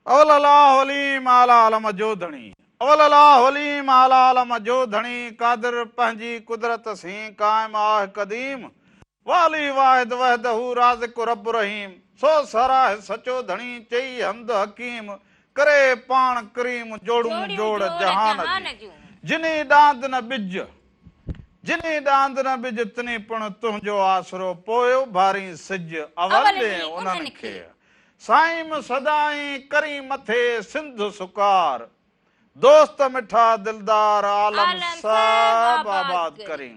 अवलला होली माला आलम जो धणी अवलला होली माला आलम जो धणी कादिर पंहिंजी कुदरत सी कायम आहे कदीम वाली वाहिद वहदहू राज़िक रब रहीम सो सराह सचो धणी चई हमद हकीम करे पाण करीम जोड़ू जोड़ जहान जी जिनी डांद न बिज जिनी डांद न बिज तनी पण तुंहिंजो आसरो पोयो भारी सिज अवले उन्हनि खे साईं सदाई करी मथे सिंध सुकार दोस्त मिठा दिलदार आलम सब आबाद करी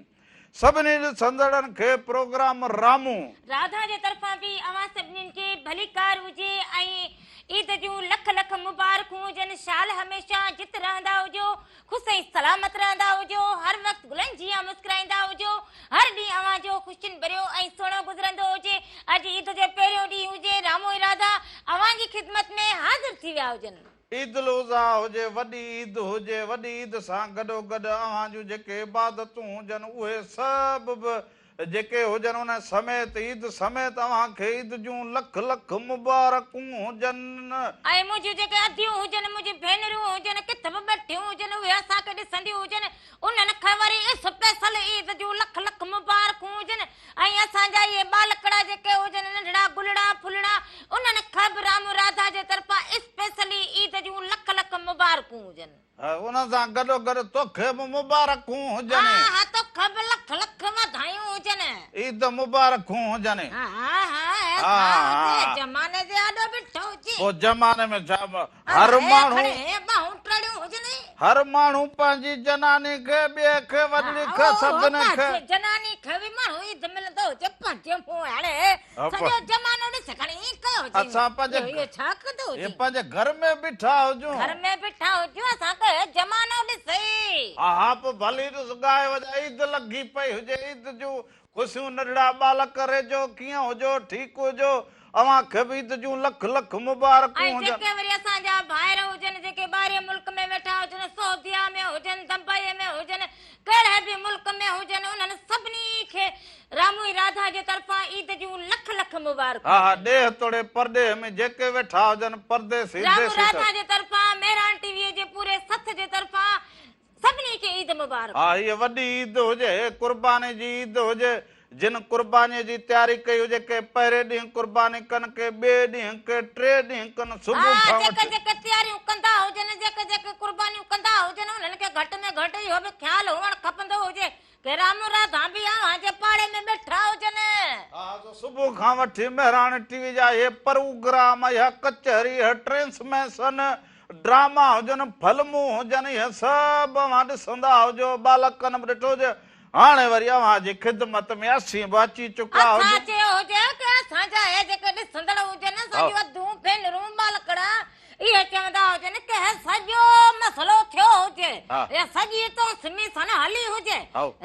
सभिनी संदड़न खे प्रोग्राम रामू राधा जे तरफा भी अवां सभिनी के भली कार हुजे ऐं ईद जूं लख लख मुबारकूं हुजनि शाल हमेशा जित रहंदा हुजो खुश ऐं सलामत रहंदा हुजो हर वक्त गुलनि जिया मुस्कुराईंदा हुजो हर ॾींहुं अवां जो ख़ुशियुनि भरियो ऐं सुहिणो गुज़रंदो हुजे अॼु ईद जो पहिरियों ॾींहुं हुजे रामो ऐं राधा अवां जी ख़िदमत में हाज़िर थी विया हुजनि ईद उल अज़हा हुजे वॾी ईद हुजे वॾी ईद सां गॾोगॾु अवां जूं जेके इबादतूं हुजनि उहे सभु बि जेके हुजनि उन समेत ईद समेत अव्हांखे ईद जूं लख लख मुबारकूं हुजनि ऐं मुंहिंजूं जेके अधियूं हुजनि मुंहिंजी भेनरूं हुजनि किथे बि ॿटियूं हुजनि उहे असांखे ॾिसंदियूं हुजनि उन्हनि खे वरी स्पेशल ईद जूं लख लख मुबारकूं हुजनि ऐं असांजा इहे बालकड़ा जेके हुजनि नंढड़ा गुलड़ा फुलड़ा उन्हनि खे बि राम राधा जे तरफ़ां स्पेशली ईद जूं लख लख मुबारकूं हुजनि उन सां गॾोगॾु तोखे बि मुबारकूं हुजनि हा तोखे बि लख लख वाधायूं हुजनि ईद मुबारकूं हुजनि ज़माने जे आॾो ॾिठो हुजे पोइ ज़माने में छा हर माण्हू ॿाहूं टड़ियूं हुजनि हर माण्हू पंहिंजी जनानी खे ॿिए खे वॾी खे सभिनी खे जनानी खे बि माण्हू ईद मिलंदो हुजे पंहिंजे मुंहुं हाणे सॼो ज़मानो ॾिस खणी कयो हुजे असां पंहिंजे छा कंदो हुजे पंहिंजे घर में बीठा हुजूं घर में बीठा हुजूं असांखे ज़मानो ॾिसे हा पोइ भली ॾिस गाए वॼाए ईद लॻी पई हुजे ईद जूं ख़ुशियूं नंढड़ा बालक रेजो कीअं हुजो ठीकु हुजो अव्हांखे बि ईद जूं लख लख मुबारकूं हुजनि जेके वरी असांजा भाइर हुजनि जेके ॿाहिरि मुल्क में वेठा हुजनि सऊदीया में हुजनि दुबई में हुजनि कहिड़े बि मुल्क में हुजनि उन्हनि सभिनी खे रामू ऐं राधा जे तरफ़ां ईद जूं लख लख मुबारकूं हा ॾेह तोड़े परदे में जेके वेठा हुजनि परदेसी रामू राधा जे तरफ़ां मेहरान टीवीअ जे पूरे सथ जे तरफ़ां सभिनी खे ईद मुबारक हा हीअ वॾी ईद हुजे कुर्बानी जी ईद हुजे जिन कुर्बानीअ जी तयारी कई हुजे के पहिरें ॾींहुं कुर्बानी कनि के ॿिए ॾींहुं के टे ॾींहुं कनि सुबुह खां जेके जेके तयारियूं कंदा हुजनि जेके जेके कुर्बानियूं कंदा हुजनि उन्हनि खे घटि में घटि इहो बि ख़्यालु हुअणु खपंदो हुजे के राम राधा बि अव्हां जे पाड़े में वेठा हुजनि हा सुबुह खां वठी मेहरान टीवी जा इहे प्रोग्राम या कचहरी ट्रांसमिशन ड्रामा हुजनि फिल्मूं हुजनि इहे सभु अव्हां ॾिसंदा हुजो बालकनि बि ॾिठो हुजे हाणे वरी अव्हां जी ख़िदमत में असीं बि अची चुका हुजे के असांजा हे जेके ॾिसंदड़ हुजनि असांजूं अधूं भेनरूं बालकड़ा इहे चवंदा हुजनि के सॼो मसलो थियो हुजे या सॼी तो सिमी सन हली हुजे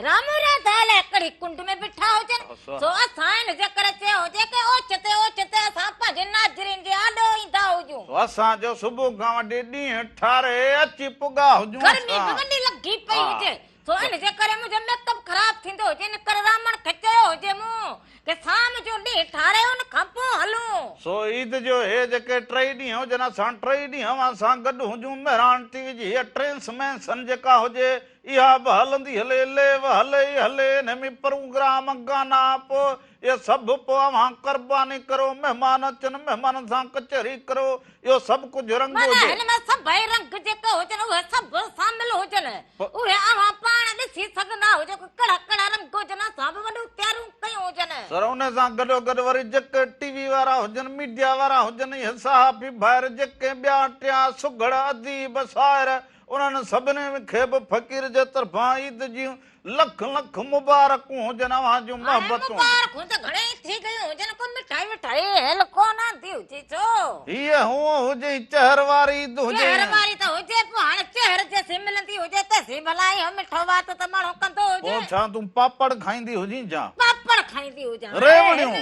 राम राधा लाइ हिकिड़ी कुंड में बीठा हुजनि सो असां हिन जे करे चयो हुजे के ओचिते ओचिते असां पंहिंजे नाज़रीन जे आॾो ईंदा हुजूं असांजो सुबुह खां वठी ॾींहुं ठारे अची पुॻा हुजूं गर्मी बि वॾी लॻी पई हुजे सो इन जे करे मुंहिंजो मेकअप ख़राब थींदो हुजे इन करे रामण खे चयो हुजे मूं के शाम जो ॾींहुं ठारे उन खां पोइ हलूं सो ईद जो हे जेके टई ॾींहं हुजनि असां टई ॾींहं अव्हां सां गॾु हुजूं मेहरान टीवी जी हीअ ट्रांसमिशन जेका हुजे इहा बि हलंदी हले लेव हले हले हिन में प्रोग्राम गाना पोइ इहे सभु पोइ अव्हां कुर्बानी करो महिमान अचनि महिमाननि सां कचहरी करो इहो सभु कुझु रंग हुजे हिन में सभई रंग जेके हुजनि उहे सभु शामिल हुजनि उहे अव्हां पाण ॾिसी सघंदा हुजो कहिड़ा कहिड़ा रंग हुजनि असां बि वॾियूं तयारियूं कयूं हुजनि सर उन सां गॾोगॾु वरी जेके टीवी वारा हुजनि मीडिया वारा हुजनि इहे सहाफ़ी ॿाहिरि जेके ॿिया टिया सुघड़ अदीब शाइर उन्हनि सभिनी खे बि फ़क़ीर जे तरफ़ां ईद जूं लख लख मुबारकूं हुजनि अव्हां जूं मोहबतूं मुबारकूं त घणेई थी गयूं हुजनि को मिठाई विठाई हेल कोन थी हुजे छो हीअ हूअं हुजे चहर वारी ईद हुजे चहर वारी त हुजे पोइ हाणे चहर जेसी मिलंदी हुजे तेसी भला इहो मिठो वात त माण्हू कंदो हुजे पोइ छा तूं पापड़ खाईंदी हुजी छा पापड़ खाईंदी हुजां रेवड़ियूं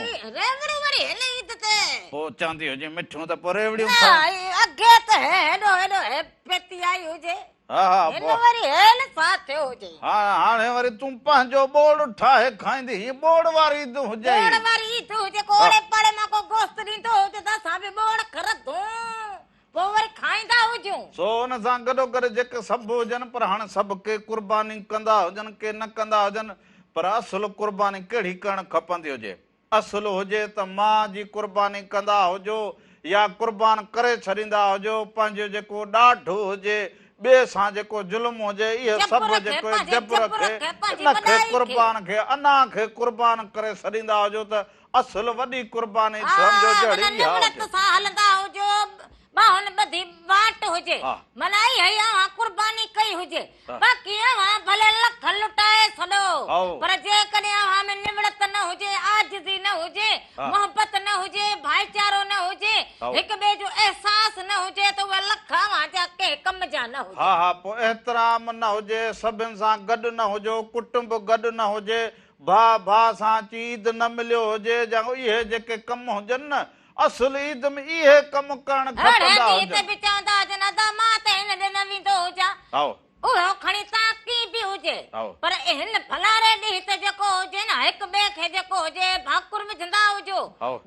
वरी हेल ईद ते पोइ चवंदी हुजे मिठियूं त पोइ रेवड़ियूं अॻे त हेॾो हेॾो पेती आई हुजे हा हा वरी हेल साथ हुजे हा हाणे वरी तूं पंहिंजो बोड़ ठाहे खाईंदी हीअ बोड़ वारी ईद हुजे बोड़ वारी ईद हुजे कोड़े पाड़े मां को गोश्त ॾींदो हुजे त असां बि बोड़ करंदो पोइ हुन सां गॾोगॾु जेके सभु हुजनि पर हाणे सभु के क़ुर्बानी कंदा हुजनि के न कंदा हुजनि पर असुल क़ुर्बानी कहिड़ी करणु खपंदी हुजे। असुल हुजे त माउ जी क़ुर्बानी कंदा हुजो या क़ुर्बान करे छॾींदा हुजो। पंहिंजो जेको ॾाढो हुजे ॿिए सां जेको ज़ुल्म हुजे इहे सभु जेको जबर खे इन खे क़ुर्बान खे अना खे क़ुर्बान करे छॾींदा हुजो त असुल वॾी क़ुर्बानी सम्झो जहिड़ी इहा हुजे। बाहुन बधी बाट हुजे मना ई अवां कुर्बानी कई हुजे बाकी अवां भले लख लुटाए छॾो पर जे कॾहिं अवां में निवड़त न हुजे आजिज़ी न हुजे मोहब्बत न हुजे भाईचारो न हुजे हिक ॿिए जो एहसास न हुजे त उहे लख अवां जा के कम जा न हुजे। हा हा पोइ एहतराम न हुजे सभिनि सां गॾु न हुजो कुटुंब गॾु न हुजे भाउ सां ईद न मिलियो हुजे या इहे जेके कम हुजनि न असुल ईद में इहे कम करणु खपंदा हुजनि। बि चवंदा हुजनि अदा मां त हिन ॾे न वेंदो हुजां उहो खणी तव्हां की बि हुजे पर हिन फलाणे ॾींहुं त जेको हुजे न हिक ॿिए खे जेको हुजे भाकुर विझंदा हुजो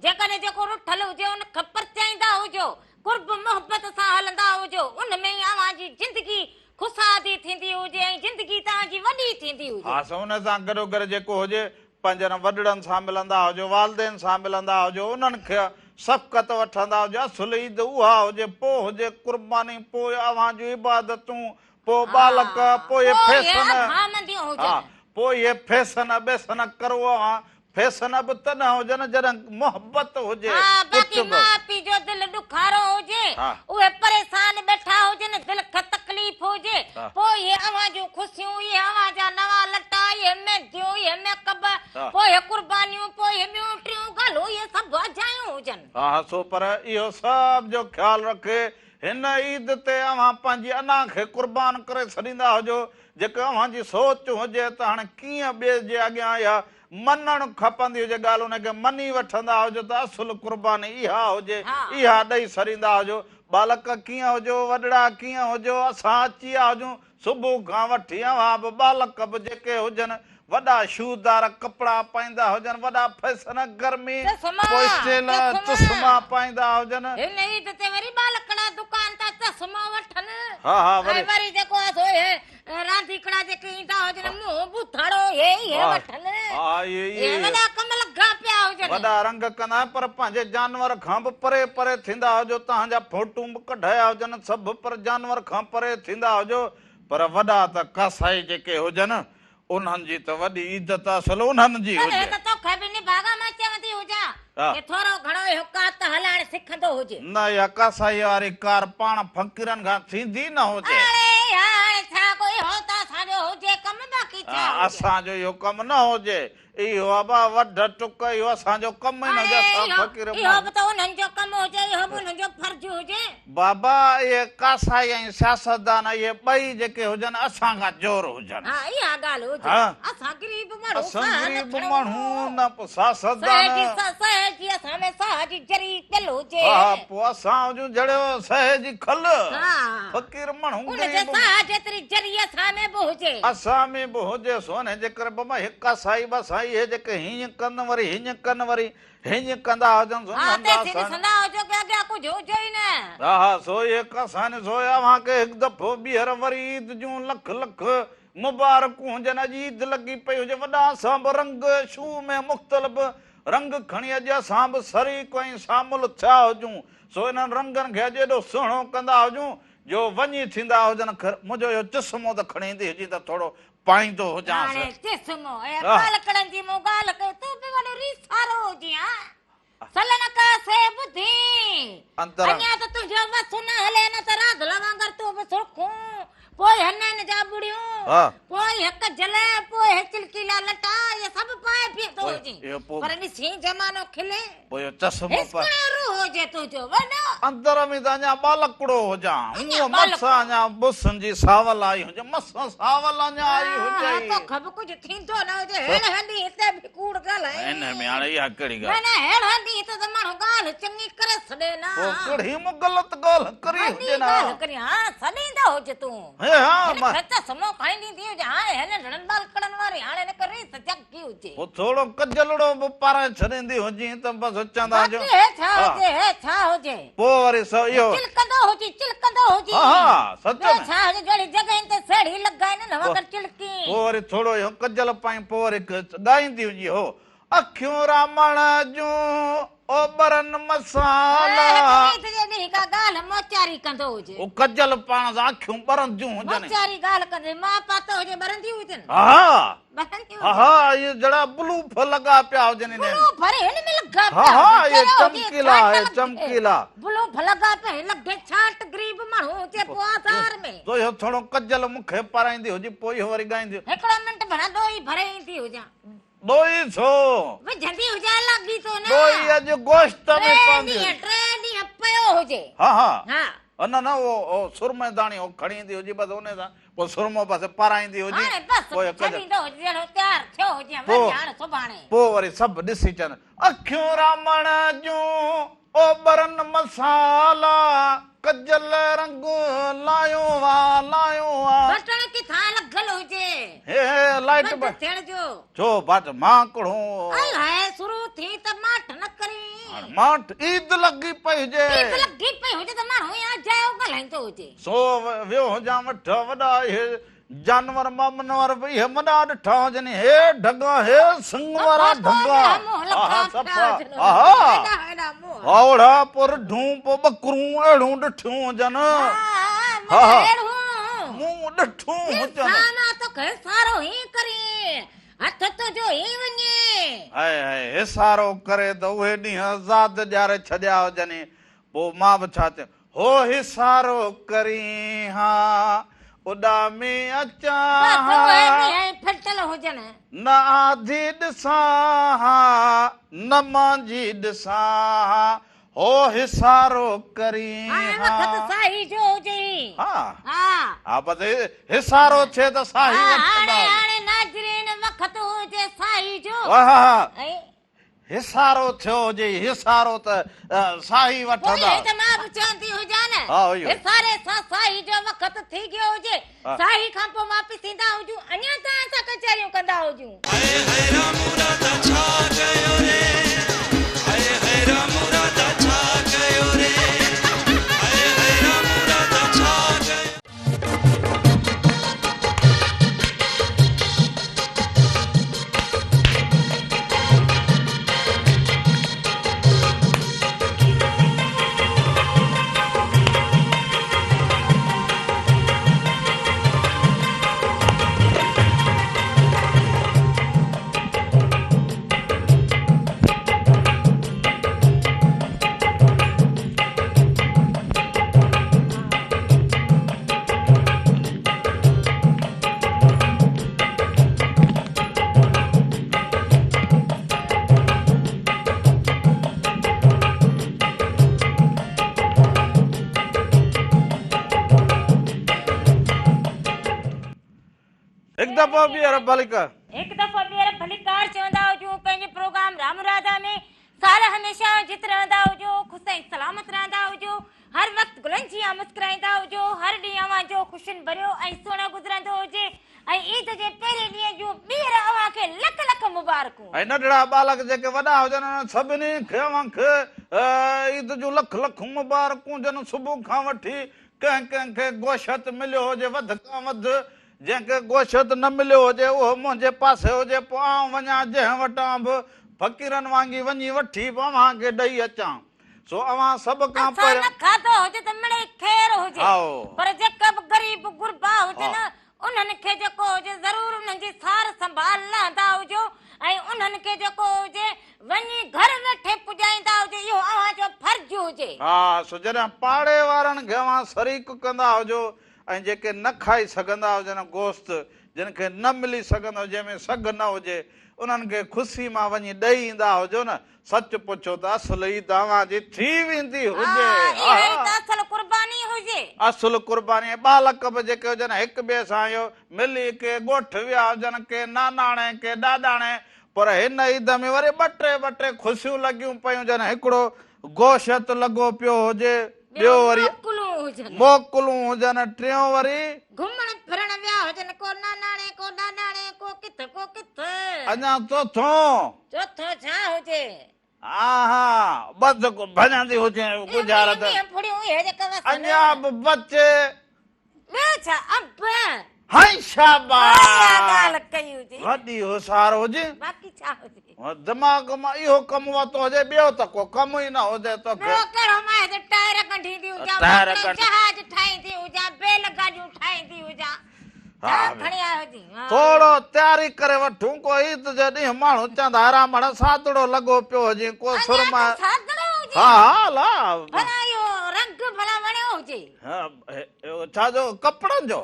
जेकॾहिं जेको रुठल हुजे उन खे परचाईंदा हुजो कुर्ब मोहब्बत सां हलंदा हुजो उन में ई अवां जी ज़िंदगी खुशहाली थींदी हुजे ऐं ज़िंदगी तव्हांजी वॾी थींदी हुजे। हा उन सां गॾोगॾु जेको हुजे पंहिंजनि वॾड़नि सां मिलंदा हुजो वालदेन सां मिलंदा हुजो उन्हनि खे सफ़क़त वठंदा हुजो। असुल ईद उहा हुजे पोइ हुजे क़ुर्बानी पोइ अवां जूं इबादतूं पोइ बालक पोइ फैशन पोइ इहे फैशन बेसन करो अवां फैशन बि त न हुजनि जॾहिं मोहब्बत हुजे बाक़ी माउ पीउ जो दिलि ॾुखारो हुजे उहे परेशान वेठा हुजनि दिलि खे तकलीफ़ हुजे पोइ इहे अवां जूं ख़ुशियूं इहे अवां जा नवां लटा इहे मेहंदियूं इहे मेकअप पोइ इहे क़ुर्बानियूं पोइ इहे ॿियूं टियूं ॻाल्हियूं इहे सभु अजायूं हुजनि। हा सो पर इहो सभु जो ख़्यालु रखे हिन ईद ते अवां पंहिंजी अना खे क़ुर्बान करे छॾींदा हुजो जेके अवां जी सोच हुजे त हाणे कीअं ॿिए जे अॻियां इहा मञणु खपंदी हुजे ॻाल्हि हुनखे मञी वठंदा हुजो त असुल क़ुर्बानी इहा हुजे इहा ॾेई छॾींदा हुजो। बालक कीअं हुजो वॾड़ा कीअं हुजो असां अची विया हुजूं सुबुह खां वठी अवां बि बालक बि जेके हुजनि वॾा शूदार कपिड़ा पाईंदा हुजनि वॾा फैशन गर्मी पोइ स्टेल चश्मा पाईंदा हुजनि हिन ईद ते वरी बालकड़ा दुकान ता चश्मा वठनि हा वरी जेको आहे रांदीकड़ा जेके ईंदा हुजनि मुंहुं बुथड़ो हे वठनि हे वॾा कम लॻा पिया हुजनि वॾा रंग कंदा पर पंहिंजे जानवर खां बि परे परे थींदा हुजो तव्हांजा फोटू बि कढाया हुजनि सभु पर जानवर खां परे थींदा हुजो पर वॾा त कसाई जेके हुजनि उन्हनि जी त वॾी इज़त असुल उन्हनि जी हुजे त तोखे बि निभागा मां चवंदी हुजां के थोरो घणो इहो कात हलाइण सिखंदो हुजे न या कसाई वारी कार पाण फ़क़ीरनि खां थींदी न हुजे छा कोई हो त असांजो हुजे कम बाक़ी छा असांजो इहो कमु न हुजे इहो अबा वढ टुक इहो असांजो कमु ई न हुजे असां फ़क़ीर इहो बि त उन्हनि जो कमु हुजे इहो बि उन्हनि जो फर्ज़ हुजे बाबा इहे कसाई ऐं सियासतदान इहे ॿई जेके हुजनि असां खां जोर हुजनि हा इहा ॻाल्हि हुजे असां गरीब माण्हू न सियासतदान सहेजी असां में साजी जरी पियल हुजे हा पोइ असां हुजूं जहिड़ो सहेजी खल फ़क़ीर माण्हू उनजे साह जेतिरी जरी असां में बि हुजे असां में बि हुजे सोने जेकर बाबा हिक साई ॿ साई इहे जेके हीअं कनि वरी हीअं कनि वरी हीअं कंदा हुजनि हा सो इहे कसानी सो अव्हांखे हिकु दफ़ो ॿीहर वरी ईद जूं लख लख मुबारकूं हुजनि अॼु ईद लॻी पई हुजे वॾा असां बि रंग शू में मुख़्तलिफ़ रंग खणी अॼु असां बि शरीक ऐं शामिल थिया हुजूं सो इन्हनि रंगनि खे अॼु एॾो सुहिणो कंदा हुजूं जो वञी थींदा हुजनि मुंहिंजो इहो चश्मो त खणी ईंदी हुजे त थोरो पाईंदो हुजां चश्मो बालकड़नि जी मूं ॻाल्हि कयो तूं बि वॾो रीसारो हुजे सलन का से बुधी अञा त तुंहिंजो वस न हले न त राधल वांगर तूं बि सुरखूं पोइ हनन जा बुड़ियूं पोइ हिक जले पोइ चिलकीला लटा ये सब पाए पियो हुजे पर ॾिसी जमानो खिले पोइ चश्मो पाए हुजे तुंहिंजो वॾो अंदर में त अञा बालकड़ो हुजां उहो मसां अञा बुसन जी सावल आई हुजे मसां सावल अञा आई हुजे तो खब कुछ थींदो न हुजे हेड़ हंडी हिते बि कूड़ ॻाल्हाए इन में हाणे इहा कहिड़ी ॻाल्हि न हेड़ हंडी हिते त माण्हू ॻाल्हि चङी करे छॾे न पोइ कहिड़ी मूं ग़लति ॻाल्हि करी हुजे न ॻाल्हि करी हा छॾींदा हुजे तूं हे हा मां चश्मो खाईंदी थी हुजे हाणे हिन ॾणनि बालकड़नि वारी हाणे न करे सजगी हुजे पोइ थोरो कजलड़ो बि पाराए छॾींदी हुजे त बसि चवंदा छा हुजे छा हुजे पोइ पोइ वरी इहो चिलकंदो हुजे हा सच में छा हुजे जड़ी जगह ते सेड़ी लगाइन न वगर चिलकी पोइ वरी थोरो इहो कजल पाई पोइ वरी ॻाईंदी हुजे हो अखियूं रामण जूं ओबरन मसाला तुझे का गाल मोचारी कंदो हुजे ओ कजल पाण सां अखियूं ॿरंदियूं हुजनि मोचारी गाल कंदे मां पातो हुजे बरंदी हुजनि हा बरंदी हा ये जड़ा ब्लूफ लगा पिया हुजनि ने भरे हिन में लगा हा ये चमकीला है चमकीला ब्लूफ लगा पे लगे छाट गरीब माण्हू जे पोआसार में तो इहो थोरो कजल मूंखे पाराईंदी हुजे पोइ इहो वरी ॻाईंदी हिकिड़ो मिंट भणा दोई भरे ईंदी हुजां दोई छो विझंदी हुजां लॻी तो न दोई अॼु गोश्त में पवंदी टे ॾींहं पियो हुजे हा हा हा न न वो सुरमे दाणी वो खणी ईंदी हुजे बसि उन सां पोइ सुरमो बसि पाराईंदी हुजे हाणे बस छॾींदो हुजे जहिड़ो तयार थियो हुजे वरी हाणे सुभाणे पोइ वरी सभु ॾिसी अचनि अखियूं रामण जूं ओबरन मसाला कजल रंग लायो वा बटण किथां लॻल हुजे हे लाइट बंदि थियण जो छो बाट माकड़ो अल है शुरू थी त माठ न करी माठ ईद लगी पई हुजे ईद लगी पई हुजे त माण्हू या जायो ॻाल्हाईंदो हुजे सो वियो हुजां वठ वॾा हे जानवर मामनवर भई हे वॾा ॾिठा हुजनि हे ढगा हे सिंग वारा ढगा ओड़ा पर ढूं पो बकरूं अहिड़ूं ॾिठियूं हुजनि मूं ॾिठूं हुजनि तोखे सारो ही करी हथ तुंहिंजो ही वञे हाय हाय हिसारो करे त उहे ॾींहं ज़ात ॾियारे छॾिया हुजनि पोइ मां बि छा चयो हो हिसारो करी हा उॾामी अचां फटल हुजनि न आधी ॾिसां न मुंहिंजी ॾिसां हो हिसारो करी साई जो हुजे हा बसि हिसारो थिए त साही हाणे नाज़रीन वक़्त हुजे साई जो हिसारो थियो हुजे हिसारो त साही वठंदा त मां बि चवंदी हुजां न हिसारे सां साही जो वक़्त थी गयो हुजे साही खां पोइ वापसि ईंदा हुजूं अञा त असां कचहरियूं कंदा हुजूं एक दफ़ो ॿीहर भलिका एक दफ़ो ॿीहर भलिकार चवंदा हुजूं पंहिंजे प्रोग्राम राम राधा में साल हमेशा जित रहंदा हुजो ख़ुशि ऐं सलामत रहंदा हुजो हर वक़्तु गुलनि जी मुस्कुराईंदा हुजो हर ॾींहुं अव्हां जो ख़ुशियुनि भरियो ऐं सुहिणो गुज़रंदो हुजे ऐं ईद जे पहिरें ॾींहं जूं ॿीहर अव्हां खे लख लख मुबारकूं ऐं नंढड़ा बालक जेके वॾा हुजनि सभिनी खे अव्हां खे ईद जूं लख लख मुबारकूं हुजनि सुबुह खां वठी कंहिंखे गोश्त मिलियो हुजे वधि खां वधि जंहिंखे गोश्त न मिलियो हुजे उहो मुंहिंजे पासे हुजे पोइ आउं वञा जंहिं वटां बि फ़क़ीरनि वांगी वञी वठी अव्हांखे ॾेई अचां सो अव्हां सभ खां पहिरियों खाधो हुजे त मिड़े ख़ैर हुजे पर जेका बि ग़रीब गुरबा हुजनि उन्हनि खे जेको हुजे ज़रूर उन्हनि जी सार संभाल लहंदा हुजो ऐं उन्हनि खे जेको हुजे वञी घर वेठे पुॼाईंदा हुजे इहो अव्हांजो फर्ज़ हुजे सो जॾहिं पाड़े वारनि खे अव्हां शरीक कंदा हुजो ऐं जेके न खाई सघंदा हुजनि गोश्त जिन खे न मिली सघंदो जंहिंमें सघ न हुजे उन्हनि खे ख़ुशी मां वञी ॾेई ईंदा हुजो न सच पुछो त असुल ई तव्हांजी थी वेंदी हुजे असुल कुर्बानी बालक बि जेके हुजनि हिक ॿिए सां इहो मिली के ॻोठ विया हुजनि के नानाणे के ॾाॾाणे पर हिन ईद में वरी ॿ टे ख़ुशियूं लॻियूं पयूं हुजनि हिकिड़ो गोश्त लॻो पियो हुजे ॿियो वरी मोकलूं हुजनि टियों वरी घुमण फिरण विया हुजनि को नानाणे को ॾाॾाणे को किथे अञा चोथों छा हुजे हा हा बस भॼंदी हुजे गुजारत अञा बि बचे हाय शाबाश वॾी होशियार हुजे दिमाग़ मां इहो कमु वरितो हुजे ॿियो त को कम ई न हुजे तोखे थोरो तयारी करे वठूं को ईद जे ॾींहुं माण्हू चवंदा रामण सादड़ो लॻो पियो हुजे को सुरमा हा हा छाजो कपिड़नि जो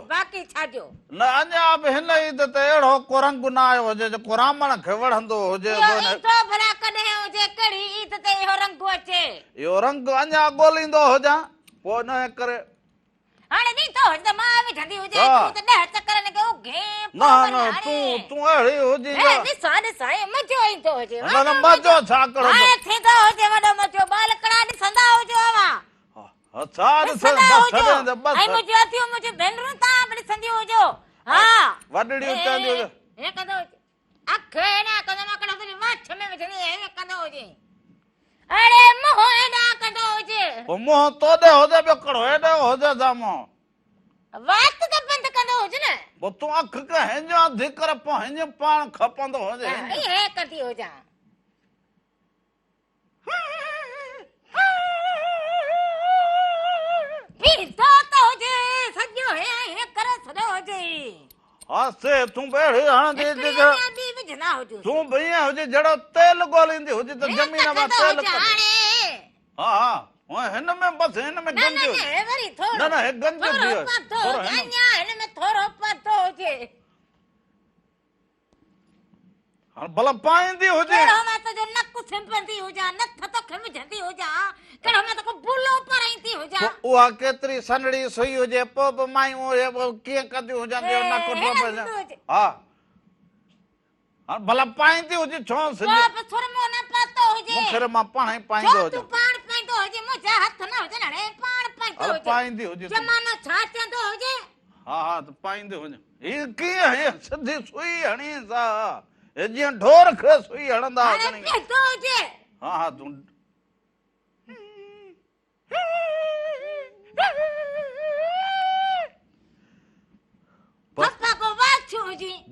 न अञा बि हिन ईद ते अहिड़ो को रंग न आयो हुजे जेको रामण खे वणंदो हुजे इहो रंग अञा ॻोल्हींदो हुजां पोइ न करे तूं अहिड़ी हुजे मज़ो छा करो मुंहुं तोड़े हुजे ॿियो कहिड़ो हेॾो हुजे साम्हूं पोइ तूं अख खे हिंज अंधी करे पोइ हिंज पाण खपंदो हुजे हासे तूं बेड़ी हणंदी तूं भईया हुजे जहिड़ो तेल ॻोल्हींदी हुजे त ज़मीन मां तेल हा हा हिन में बसि हिन में गंज न न हे गंज भला पाईंदी हुजे उहा केतिरी सनड़ी सुई हुजे पोइ बि मायूं कीअं कंदियूं हुजनि हा भला पाईंदी हुजे छो मूंखे मां पाण ई पाईंदो हुजां पाईंदी हुजे हा हा त पाईंदी हुजे हीअ कीअं सिधी सुई हणी सा जीअं ढोर खे सुई हणंदा हा हा तूं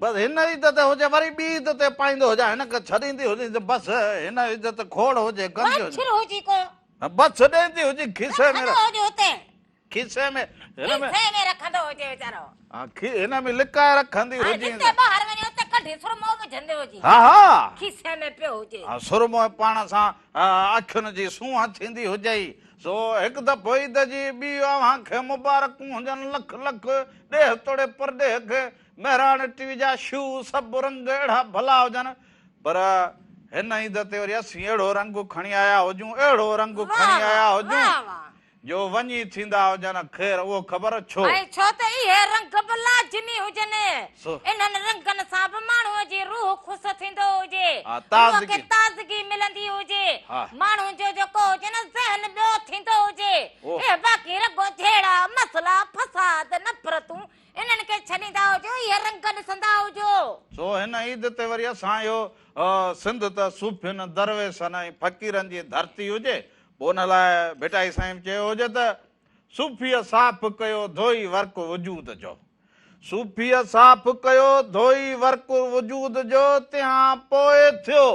बसि हिन इज़त हुजे वरी ॿी इज़त पाईंदो हुजां हिनखे छॾींदी हुजे बसि हिन इज़त खोड़ हुजे गंज बसि ॾींदी हुजे खीसे में खीसे में हिन में लिकाए रखंदी हुजे हा हा सुरमो पाण सां अखियुनि जी सूंहं थींदी हुजे सो हिकु दफ़ो ईद जी ॿी अव्हां खे मुबारकूं हुजनि लख लख ॾेह तोड़े परॾेह खे महिराण टीवी जा शू सभु रंग अहिड़ा भला हुजनि पर हिन ईद ते वरी असीं अहिड़ो रंग खणी आया हुजूं अहिड़ो रंग खणी आया हुजूं जो वञी थींदा हुजनि ख़ैर उहो ख़बर छो छो त इहे रंग लाज़मी हुजनि इन्हनि रंगनि सां बि माण्हूअ जी रूह ख़ुशि थींदो हुजे ताज़गी मिलंदी हुजे माण्हू जो जेको हुजे न ज़हन ॿियो थींदो हुजे ऐं बाक़ी रगो झेड़ा मसला फसाद नफ़रतूं इन्हनि खे छॾींदा हुजो इहे रंग ॾिसंदा हुजो सो हिन ईद ते वरी असां इहो सिंध त सूफ़ियुनि दरवेशनि ऐं फ़क़ीरनि जी धरती हुजे पोइ उन लाइ भिटाई साईं चयो हुजे त सूफ़ीअ साफ़ कयो धोई वर्क वजूद जो सूफ़ीअ साफ़ कयो धोई वर्क वजूद जो तंहिं पोइ थियो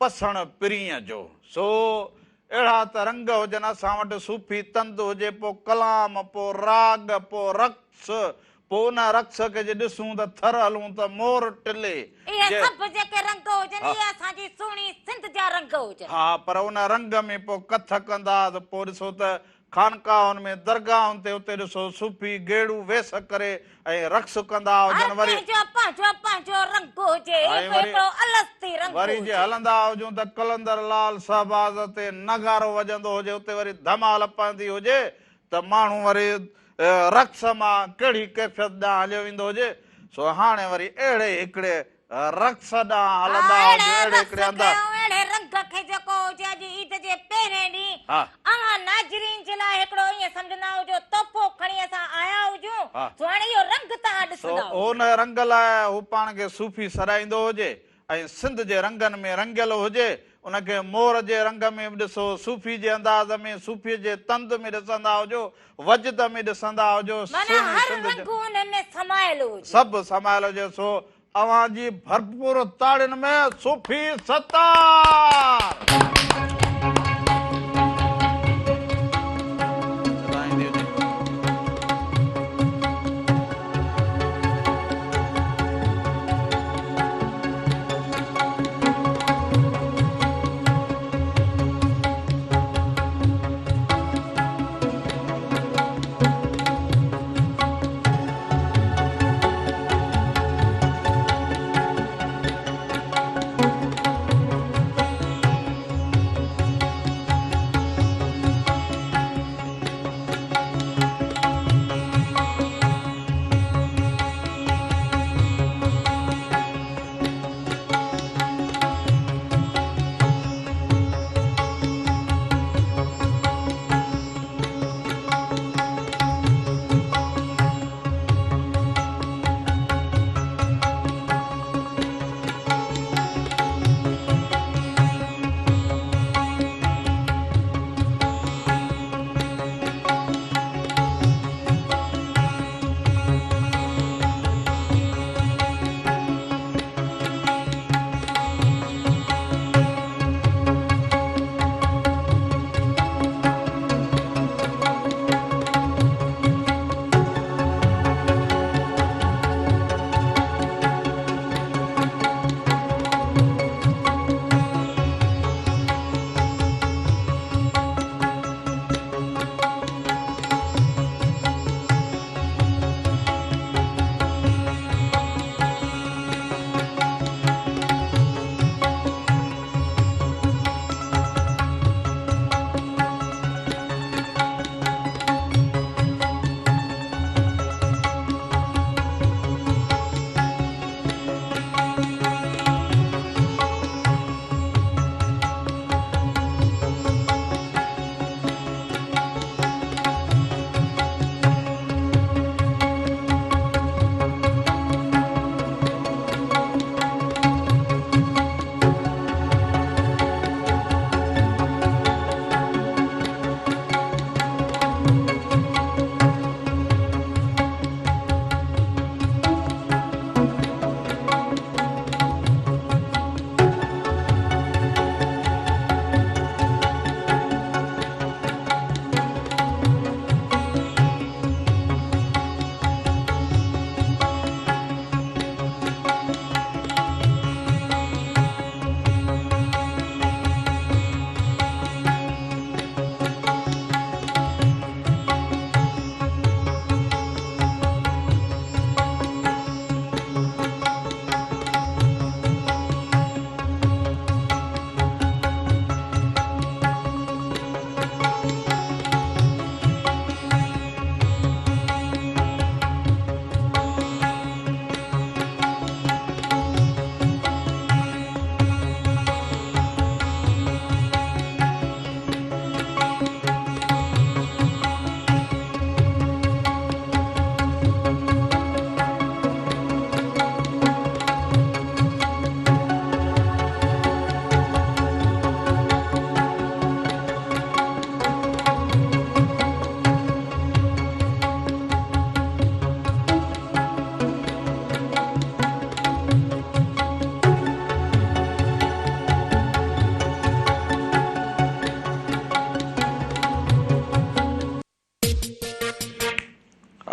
पसण पिरीअ जो सो अहिड़ा त रंग हुजनि असां वटि सूफ़ी तंद हुजे पोइ कलाम पोइ राग पोइ रक्स पोइ उन रक्स खे जे ॾिसूं त थर हलूं त मोर टिले हा पर उन रंग में पोइ कथ कंदा त पोइ ॾिसो त खानकाहुनि में दरगाहुनि ते उते ॾिसो सूफ़ी गेड़ू वेस करे ऐं रक्स कंदा हुजनि वरी जे हलंदा हुजूं त कलंदर लाल साहबाज़ ते नगारो वॼंदो हुजे उते वरी धमाल पवंदी हुजे त माण्हू वरी रक्स मां कहिड़ी कैफ़ियत ॾांहुं हलियो वेंदो हुजे सो हाणे वरी अहिड़े हिकिड़े रक्स ॾांहुं हलंदा हुजे अहिड़े हिकिड़े अंदरि उन रंग लाइ हू पाण खे सूफ़ी सॾाईंदो हुजे ऐं सिंध जे रंगनि में रंगियल हुजे उनखे मोर जे रंग में बि ॾिसो, सूफ़ी जे अंदाज़ में, सूफ़ीअ जे तंद में ॾिसंदा हुजो, वजद में ॾिसंदा हुजो, माना हर रंग उनमें समायल हुजे, सभु समायल हुजे। सो अवां जी भरपूर ताड़ियुनि में सूफ़ी सत्तार।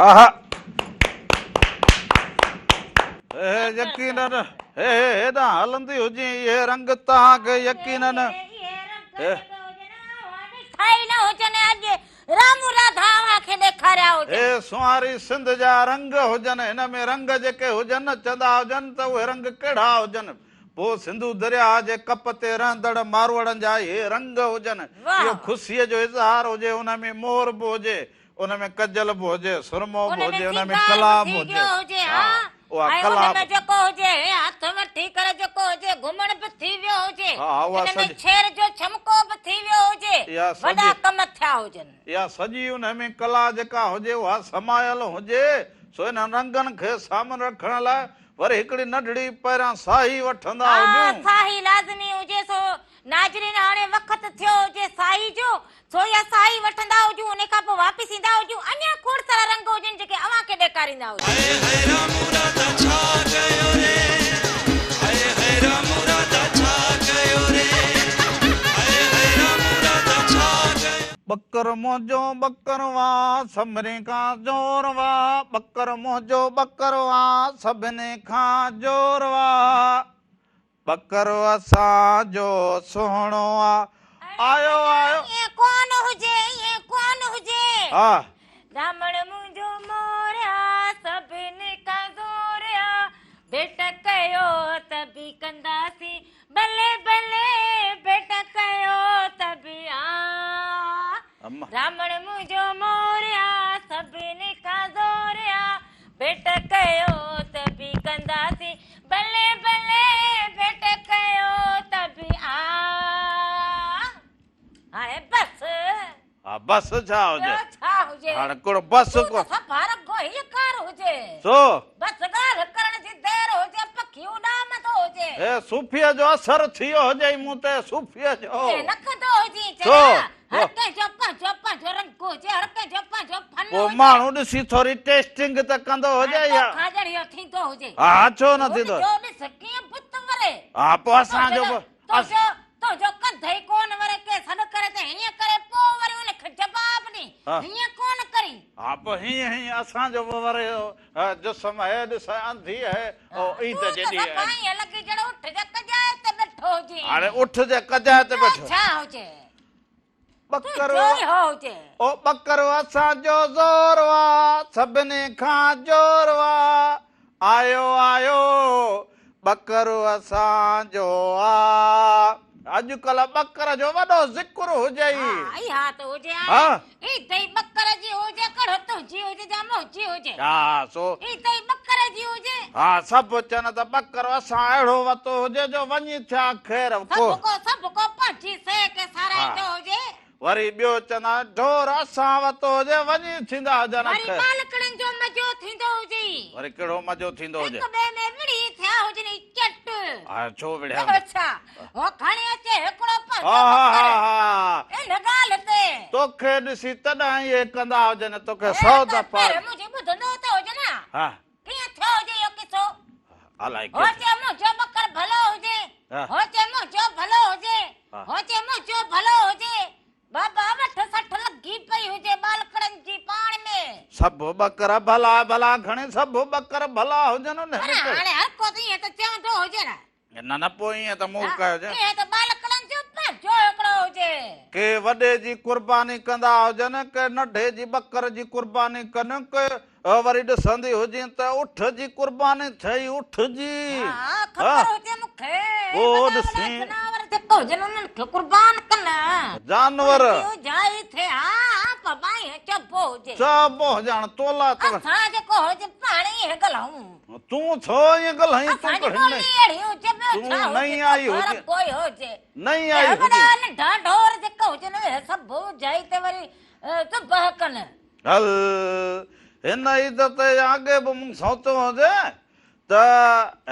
आहा यकीनन हेॾां हलंदी हुजे ये रंग तव्हांखे यकीनन हे सुहारी सिंध जा रंग हुजनि, हिन में रंग जेके हुजनि चंदा हुजनि त उहे रंग कहिड़ा हुजनि। पोइ सिंधु दरिया जे कप ते रहंदड़ मारवड़नि जा इहे रंग हुजनि। इहो ख़ुशीअ जो इज़हार हुजे, उन में मोर बि हुजे, उन में कजल बि हुजे, सुरमो बि हुजे, उन में कला बि हुजे। उहा कला जेको हुजे हथ वठी करे जेको हुजे घुमण बि थी वियो हुजे, इन में छेर जो छमको बि थी वियो हुजे, वॾा कम थिया हुजनि। या सॼी उन में कला जेका हुजे उहा समायल हुजे। सो इन रंगनि खे साम्हूं रखण लाइ वरी हिकिड़ी नंढड़ी पहिरियां साही वठंदा हुजूं। साही लाज़मी हुजे। सो नाज़रीन हाणे वक़्तु थियो हुजे साई जो सो या साई वठंदा हुजूं उन खां पोइ वापसि ईंदा हुजूं अञा खोड़ सारा रंग हुजनि जेके अवां खे ॾेखारींदा हुजूं बकर मोजो बकरवा सभिनी खां जोरवा बकर मोजो बकरवा सभिनी खां जोरवा बकर असांजो सुहिणो आयो आयो ये कौन हुजे हा रामण मुंहिंजो मोरिया सभिनी खां जोरिया भेट कयो त बि कंदासीं भले भले भेट कयो त बि अम्मा रामण मुंहिंजो मोरिया सभिनी खां जोरिया भेट कयो त बि कंदासीं भले भले भेट कयो त बि हाणे बस छा हुजे छा हुजे हाणे कोड़ बस को भारत को ही कार हुजे सो बस ॻाल्हि करण जी देर हुजे पखी उॾामत हुजे ए सूफीअ जो असर थियो हुजे मूं ते सूफीअ जो नकदो हुजे सो हर कंहिंजो पंहिंजो रंग हुजे हर कंहिंजो पंहिंजो फन पोइ माण्हू ॾिसी थोरी टेस्टिंग त कंदो हुजे या खाजड़ियो थींदो हुजे हा छो न थींदो जो ॾिस कीअं बुत वरे हा पोइ असांजो तो जो कधई कोन वरे के सॾ करे त हीअं करे पोइ वरी उनखे जवाब ॾे हीअं कोन करी हा पोइ हीअं असांजो बि वरे जिस्म है ॾिस अंधी है ईद जॾहिं ईअं लॻे जहिड़ो उठ जे कजाए ते वेठो हुजे हाणे उठ जे कजाए ते वेठो छा हुजे बकरो हुजे ओ बकरो असांजो ज़ोरवा सभिनी खां जोरवा आयो आयो बकरो असांजो अॼुकल्ह बकर जो वॾो ज़िक्र हुजे हा त हुजे हा ई तई बकर जी हुजे कड़ो तुंहिंजी हुजे जा मुंहिंजी हुजे हा सो ई तई बकर जी हुजे हा सभु चवनि त बकर असां अहिड़ो वरितो हुजे जो वञी थिया ख़ैर सभु को पंहिंजी से के साराईंदो हुजे वरी ॿियो चवंदा ढोर असां वरितो हुजे वञी थींदा हुजनि वरी मालकड़नि जो मज़ो थींदो हुजे वरी कहिड़ो मज़ो थींदो हुजे हिक ॿिए में विड़ी थिया हुजनि चट हा छो विड़िया अच्छा हो खणी अचे हिकिड़ो हा हा हा इन ॻाल्हि ते तोखे ॾिसी तॾहिं इहे कंदा हुजनि तोखे सौ दफ़ा मुंहिंजी ॿुधंदो त हुजे न हा कीअं थियो हुजे इहो किसो अलाए हो चए मुंहिंजो बकर भलो हुजे हो चए मुंहिंजो भलो हुजे हो चए मुंहिंजो भलो हुजे बाबा वठ सठ लगी पई हुजे बालकड़नि जी पाण में सभु बकर भला भला घणे सभु बकर भला हुजनि न हाणे हर को ईअं त चवंदो हुजे न न पोइ ईअं त मूं कयो ईअं त बालकड़नि जो पंहिंजो हिकिड़ो हुजे के वॾे जी कुर्बानी कंदा हुजनि के नंढे जी बकर जी कुर्बानी कनि के वरी ॾिसंदी हुजे त उठ जी कुर्बानी थई उठ जी ख़बर हुजे मूंखे ओ ॾिसी जानवर जेको हुजनि उन्हनि खे कुर्बान कनि जानवर जाई थे हा पबाई चबो हुजे चबो ॼाण तोला तो असां जेको हुजे पाणी हे गलाऊं तूं छो ईअं ॻाल्हाई तूं तूं नहीं आई हुजे कोई हुजे नहीं आई हुजे नंढा ढोर जेको हुजनि उहे सभु जाई ते वरी सुबह कनि हल हिन ईद ते अॻे बि मूं सोचियो हुजे त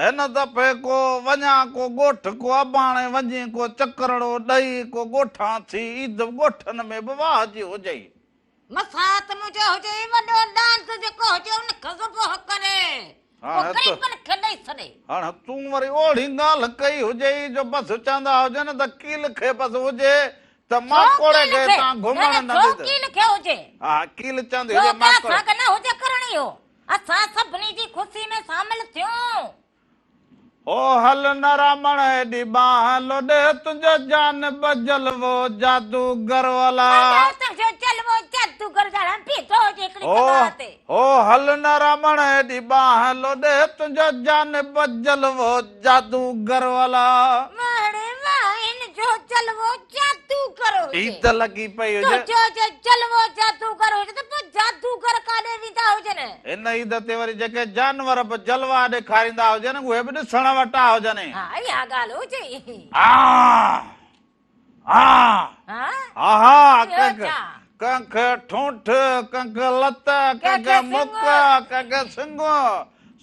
हिन दफ़े को वञा को ॻोठ को अबाणे वञी को चकरड़ो ॾेई को ॻोठां थी ईद ॻोठनि में बि वाहजी हुजे मसात मुंहिंजो हुजे वॾो डांस जेको हुजे उनखे सुबह करे हाणे तूं वरी ओड़ी ॻाल्हि कई हुजे जो बसि चवंदा हुजनि त कील खे बसि हुजे त माकोड़े खे तव्हां घुमण न ॾींदा हा कील चवंदी हुजे माकोड़े न हुजे करणी हो असां सभिनी जी ख़ुशी में शामिल थियूं ओ हल न रामण हेॾी बाह लोॾे तुंहिंजो जान बजलवो जादूगर वाला ओ हल न रामण हेॾी बाह लोॾे तुंहिंजो जान बजलवो जादूगर वाला ईद लॻी पई हुजे हिन ईद ते वरी जेके जानवर बि जलवा ॾेखारींदा हुजनि उहे बि ॾिसण वटा हुजनि कंहिंखे ठूंठ कंहिंखे लत कंहिंखे मुक कंहिंखे सिंग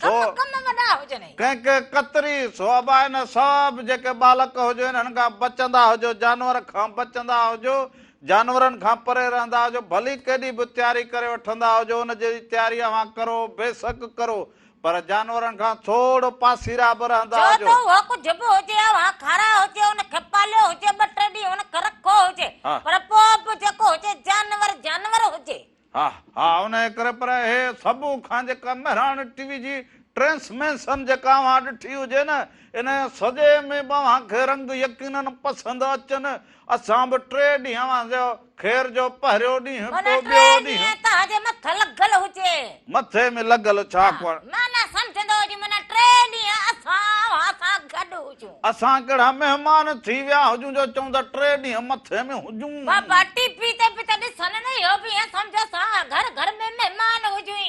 कम वॾा हुजनि कंहिंखे कतरी सोभ आहिनि सभु जेके बालक हुजो हिननि खां बचंदा हुजो जानवर खां बचंदा हुजो जानवरनि खां परे रहंदा हुजो भली केॾी बि तयारी करे वठंदा हुजो हुनजी तयारी अवां करो बेशक करो पर जानवरनि खां थोरो पासीरा बि रहंदा जो हुजो तो उहो कुझु बि हुजे अवां खारा हुजे हुनखे पालियो हुजे 2-3 ॾींहं हुनखे रखो हुजे हा। पर पोइ बि जेको हुजे जानवर हुजे हा हा उन करे पर हे सभु खां जेका महिराण टीवी जी ट्रांसमिशन जेका अवां ॾिठी हुजे न इन सॼे में बि अव्हांखे रंग यकीनन पसंदि अचनि असां बि 3 ॾींहं अव्हांजो खेर जो पहिरियों ॾींहुं मन पोइ 3 ॿियो ॾींहं ॾींहुं तव्हांजे मथे लॻल हुजे मथे में लॻल छा कोन माना सम्झंदो हुजे मन 3 ॾींहं असां सां गॾु हुजूं असां कहिड़ा महिमान थी विया हुजूं जो चऊं था 3 ॾींहं मथे में हुजूं बाबा टीवी ते बि त ॾिसनि न इहो बि ईअं सम्झो असां घर में महिमान हुजूं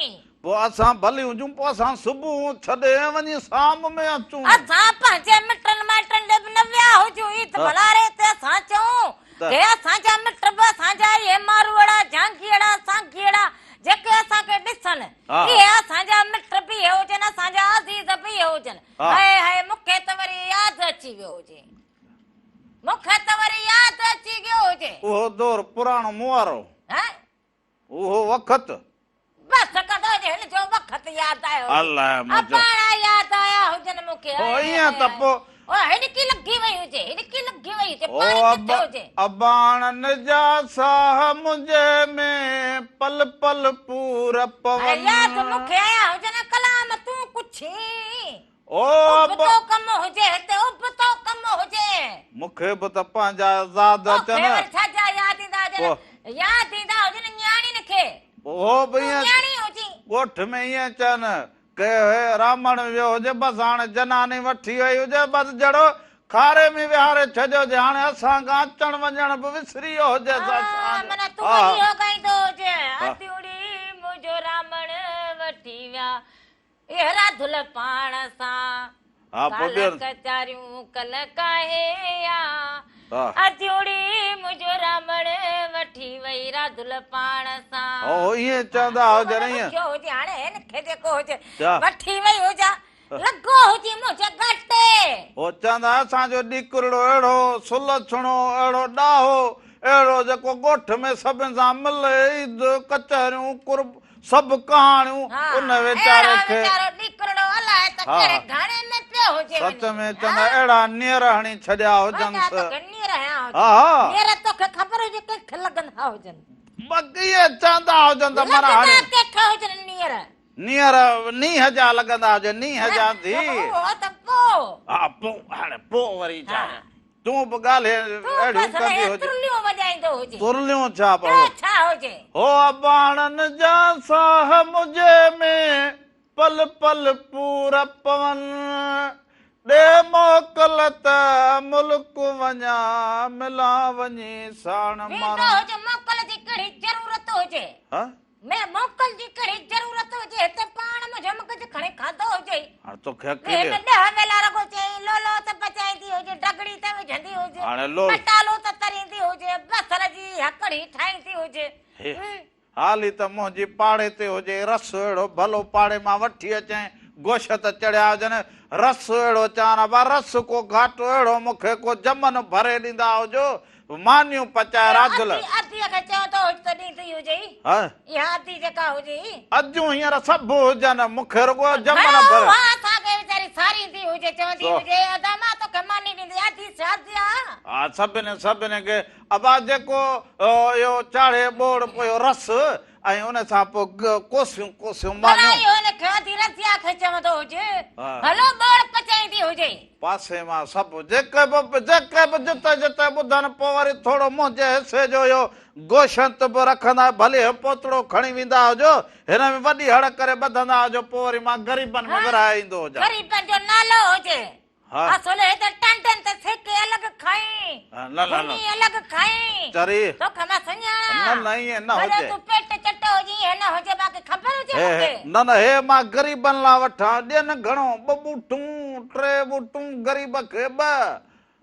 पोइ असां भली हुजूं पोइ असां सुबुह छॾे वञी शाम में अचूं असां पंहिंजे मिटनि माइटनि ॾे बि न विया हुजूं ई त भलारे ते असां चऊं हे असांजा मिट बि असांजा इहे मारवाड़ा झांकीअड़ा सांकीअड़ा जेके असांखे ॾिसनि इहे असांजा मिट बि इहे हुजनि असांजा अज़ीज़ बि इहे हुजनि हाय हाय मूंखे त वरी यादि अची वियो हुजे मूंखे त वरी यादि अची वियो हुजे उहो दौर पुराणो मुआरो उहो वक़्तु बस कदो हिन जो वक़्त यादि आयो अलाए मुंहिंजो अपाणा यादि आया हुजनि मूंखे ओ ईअं त पोइ ओ हिनकी लॻी वई हुजे हिनकी लॻी वई हुजे ओ पाणी किथे हुजे अबाणन जा साह मुंहिंजे में पल पल पूर पवन यादि मूंखे आया हुजनि कलाम तूं कुझु ओ उबतो कम हुजे हिते उबतो कम हुजे मूंखे बि त पंहिंजा ज़ाद अचनि छाजा यादि ईंदा हुजनि यादि ईंदा हुजनि न्याणीनि खे उहो बि न्याणी हुजी ॻोठ में ईअं चवनि के हे रामण वियो हुजे बसि हाणे जनानी वठी वई हुजे बसि जहिड़ो खारे में विहारे छॾियो हुजे हाणे असां खां अचण वञण बि विसरी वियो हुजे मन तूं इहो ॻाईंदो हुजे हथुड़ी मुंहिंजो रामण वठी विया अहिड़ा धुल पाण सां कल कचारियूं कल काहे हथुड़ी मुंहिंजो रामण वठी वई राधुल पाण सां ओ ईअं चवंदा हुजनि ईअं हुजे हाणे हिनखे जेको हुजे वठी वई हुजा लॻो हुजे मुंहिंजे घटि हो चवंदा असांजो ॾिकरड़ो अहिड़ो सुलछणो अहिड़ो ॾाहो अहिड़ो जेको ॻोठ में सभिनि सां मिले ईद कचहरियूं कुर्ब सभु कहाणियूं उन वीचारे खे सच में चवंदा अहिड़ा नेर हणी छॾिया हुजनि ख़बर हुजे कंहिंखे लॻंदा हुजनि इहे चवंदा हुजनि त माना हाणे कंहिंखे हुजनि नेर नीअर नीह जा लॻंदा हुजनि नीह जा थी हा पोइ हाणे पोइ वरी छा तूं बि ॻाल्हि अहिड़ियूं कंदी हुजे तुरलियूं छा हुजे हो अबाणनि जा साह मुंहिंजे में पल पल पूर पवन ॾे मोकल त मुल्क वञा मिला वञी साण माण्हू मोकल जी कहिड़ी ज़रूरत हुजे मैं मोकल जी कहिड़ी ज़रूरत हुजे त पाण मुंहिंजो मगज खणी खाधो हुजे हाणे तोखे अकेले ॾह वेला रगो चई लोलो त पचाईंदी हुजे डगड़ी त विझंदी हुजे हाणे लो पटालो त तरींदी हुजे बसर जी हकड़ी ठाहींदी हुजे हाली त मुंहिंजी पाड़े ते हुजे रस अहिड़ो भलो पाड़े मां वठी अचां गोश्त चढ़िया हुजनि रस अहिड़ो चवां बा रस को घाटो अहिड़ो मूंखे को जमन भरे ॾींदा हुजो मानियूं पचाए राधुल अॼु हींअर सभु हुजनि मूंखे रुॻो जमन भरे हा सभिनी खे अबा जेको इहो चाढ़े ॿोड़ पियो रस ऐं उन सां पोइ कोसियूं कोसियूं पासे मां सभु जेके बि जिते जिते ॿुधनि पोइ वरी थोरो मुंहिंजे हिसे जो इहो गोशत बि रखंदा भले पोतड़ो खणी वेंदा हुजो हिन में वॾी हड़ करे ॿधंदा हुजो पोइ वरी मां ग़रीबनि में विराए ईंदो हुजां न हे मां ग़रीबनि लाइ वठां ॾियनि घणो 2 बूटूं 3 बूटूं ग़रीब खे 2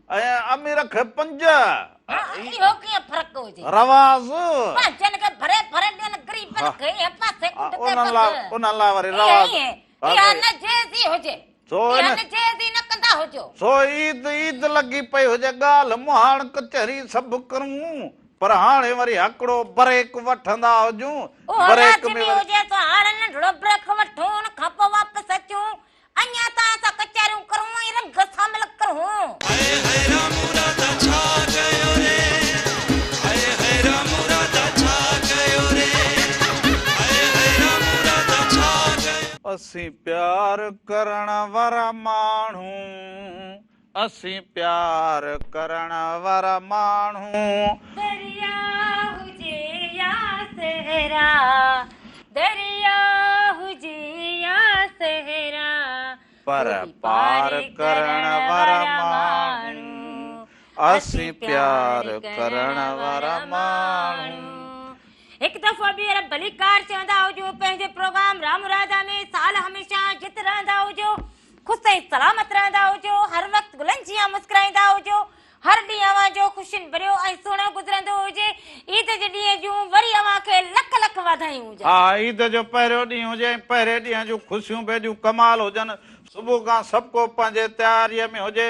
ऐं अमीर खे 5 रवाज़ उन लाइ वरी रवाज़ या न जेसी हुजे सो या इन न जेसी न कंदा हुजो सो ईद लगी पई हुजे ॻाल्हि मुहाण कचहरी सभु करूं पर हाणे वरी हिकिड़ो ब्रेक वठंदा हुजूं ओ ब्रेक लाजमी में वरी हुजे तो हाणे नंढड़ो ब्रेक वठूं न खां पोइ वापसि अचूं अञा त असां कचहरियूं करूं ऐं रंग शामिल करूं असीं प्यार करण वारा माण्हू असीं प्यार करण वारा माण्हू दरिया हुजे या सहरा दरिया हुजे या सहरा पर पार करण वारा माण्हू असीं प्यार करण वारा माण्हू हिकु दफ़ो ॿीहर भलीकार चवंदा हुजो पंहिंजे प्रोग्राम राम राजा में साल हमेशह जित रहंदा हुजो ख़ुशि ऐं सलामत रहंदा हुजो हर वक़्तु गुलनि जीअं मुस्कुराईंदा हुजो हर ॾींहुं अव्हां जो ख़ुशियुनि भरियो ऐं सुहिणो गुज़रंदो हुजे ईद जे ॾींहं जूं वरी अव्हां खे लख लख वाधायूं हुजनि हा ईद जो पहिरियों ॾींहुं हुजे पहिरें ॾींहं जूं ख़ुशियूं बेदियूं कमाल हुजनि सुबुह खां सभु को पंहिंजे तयारीअ में हुजे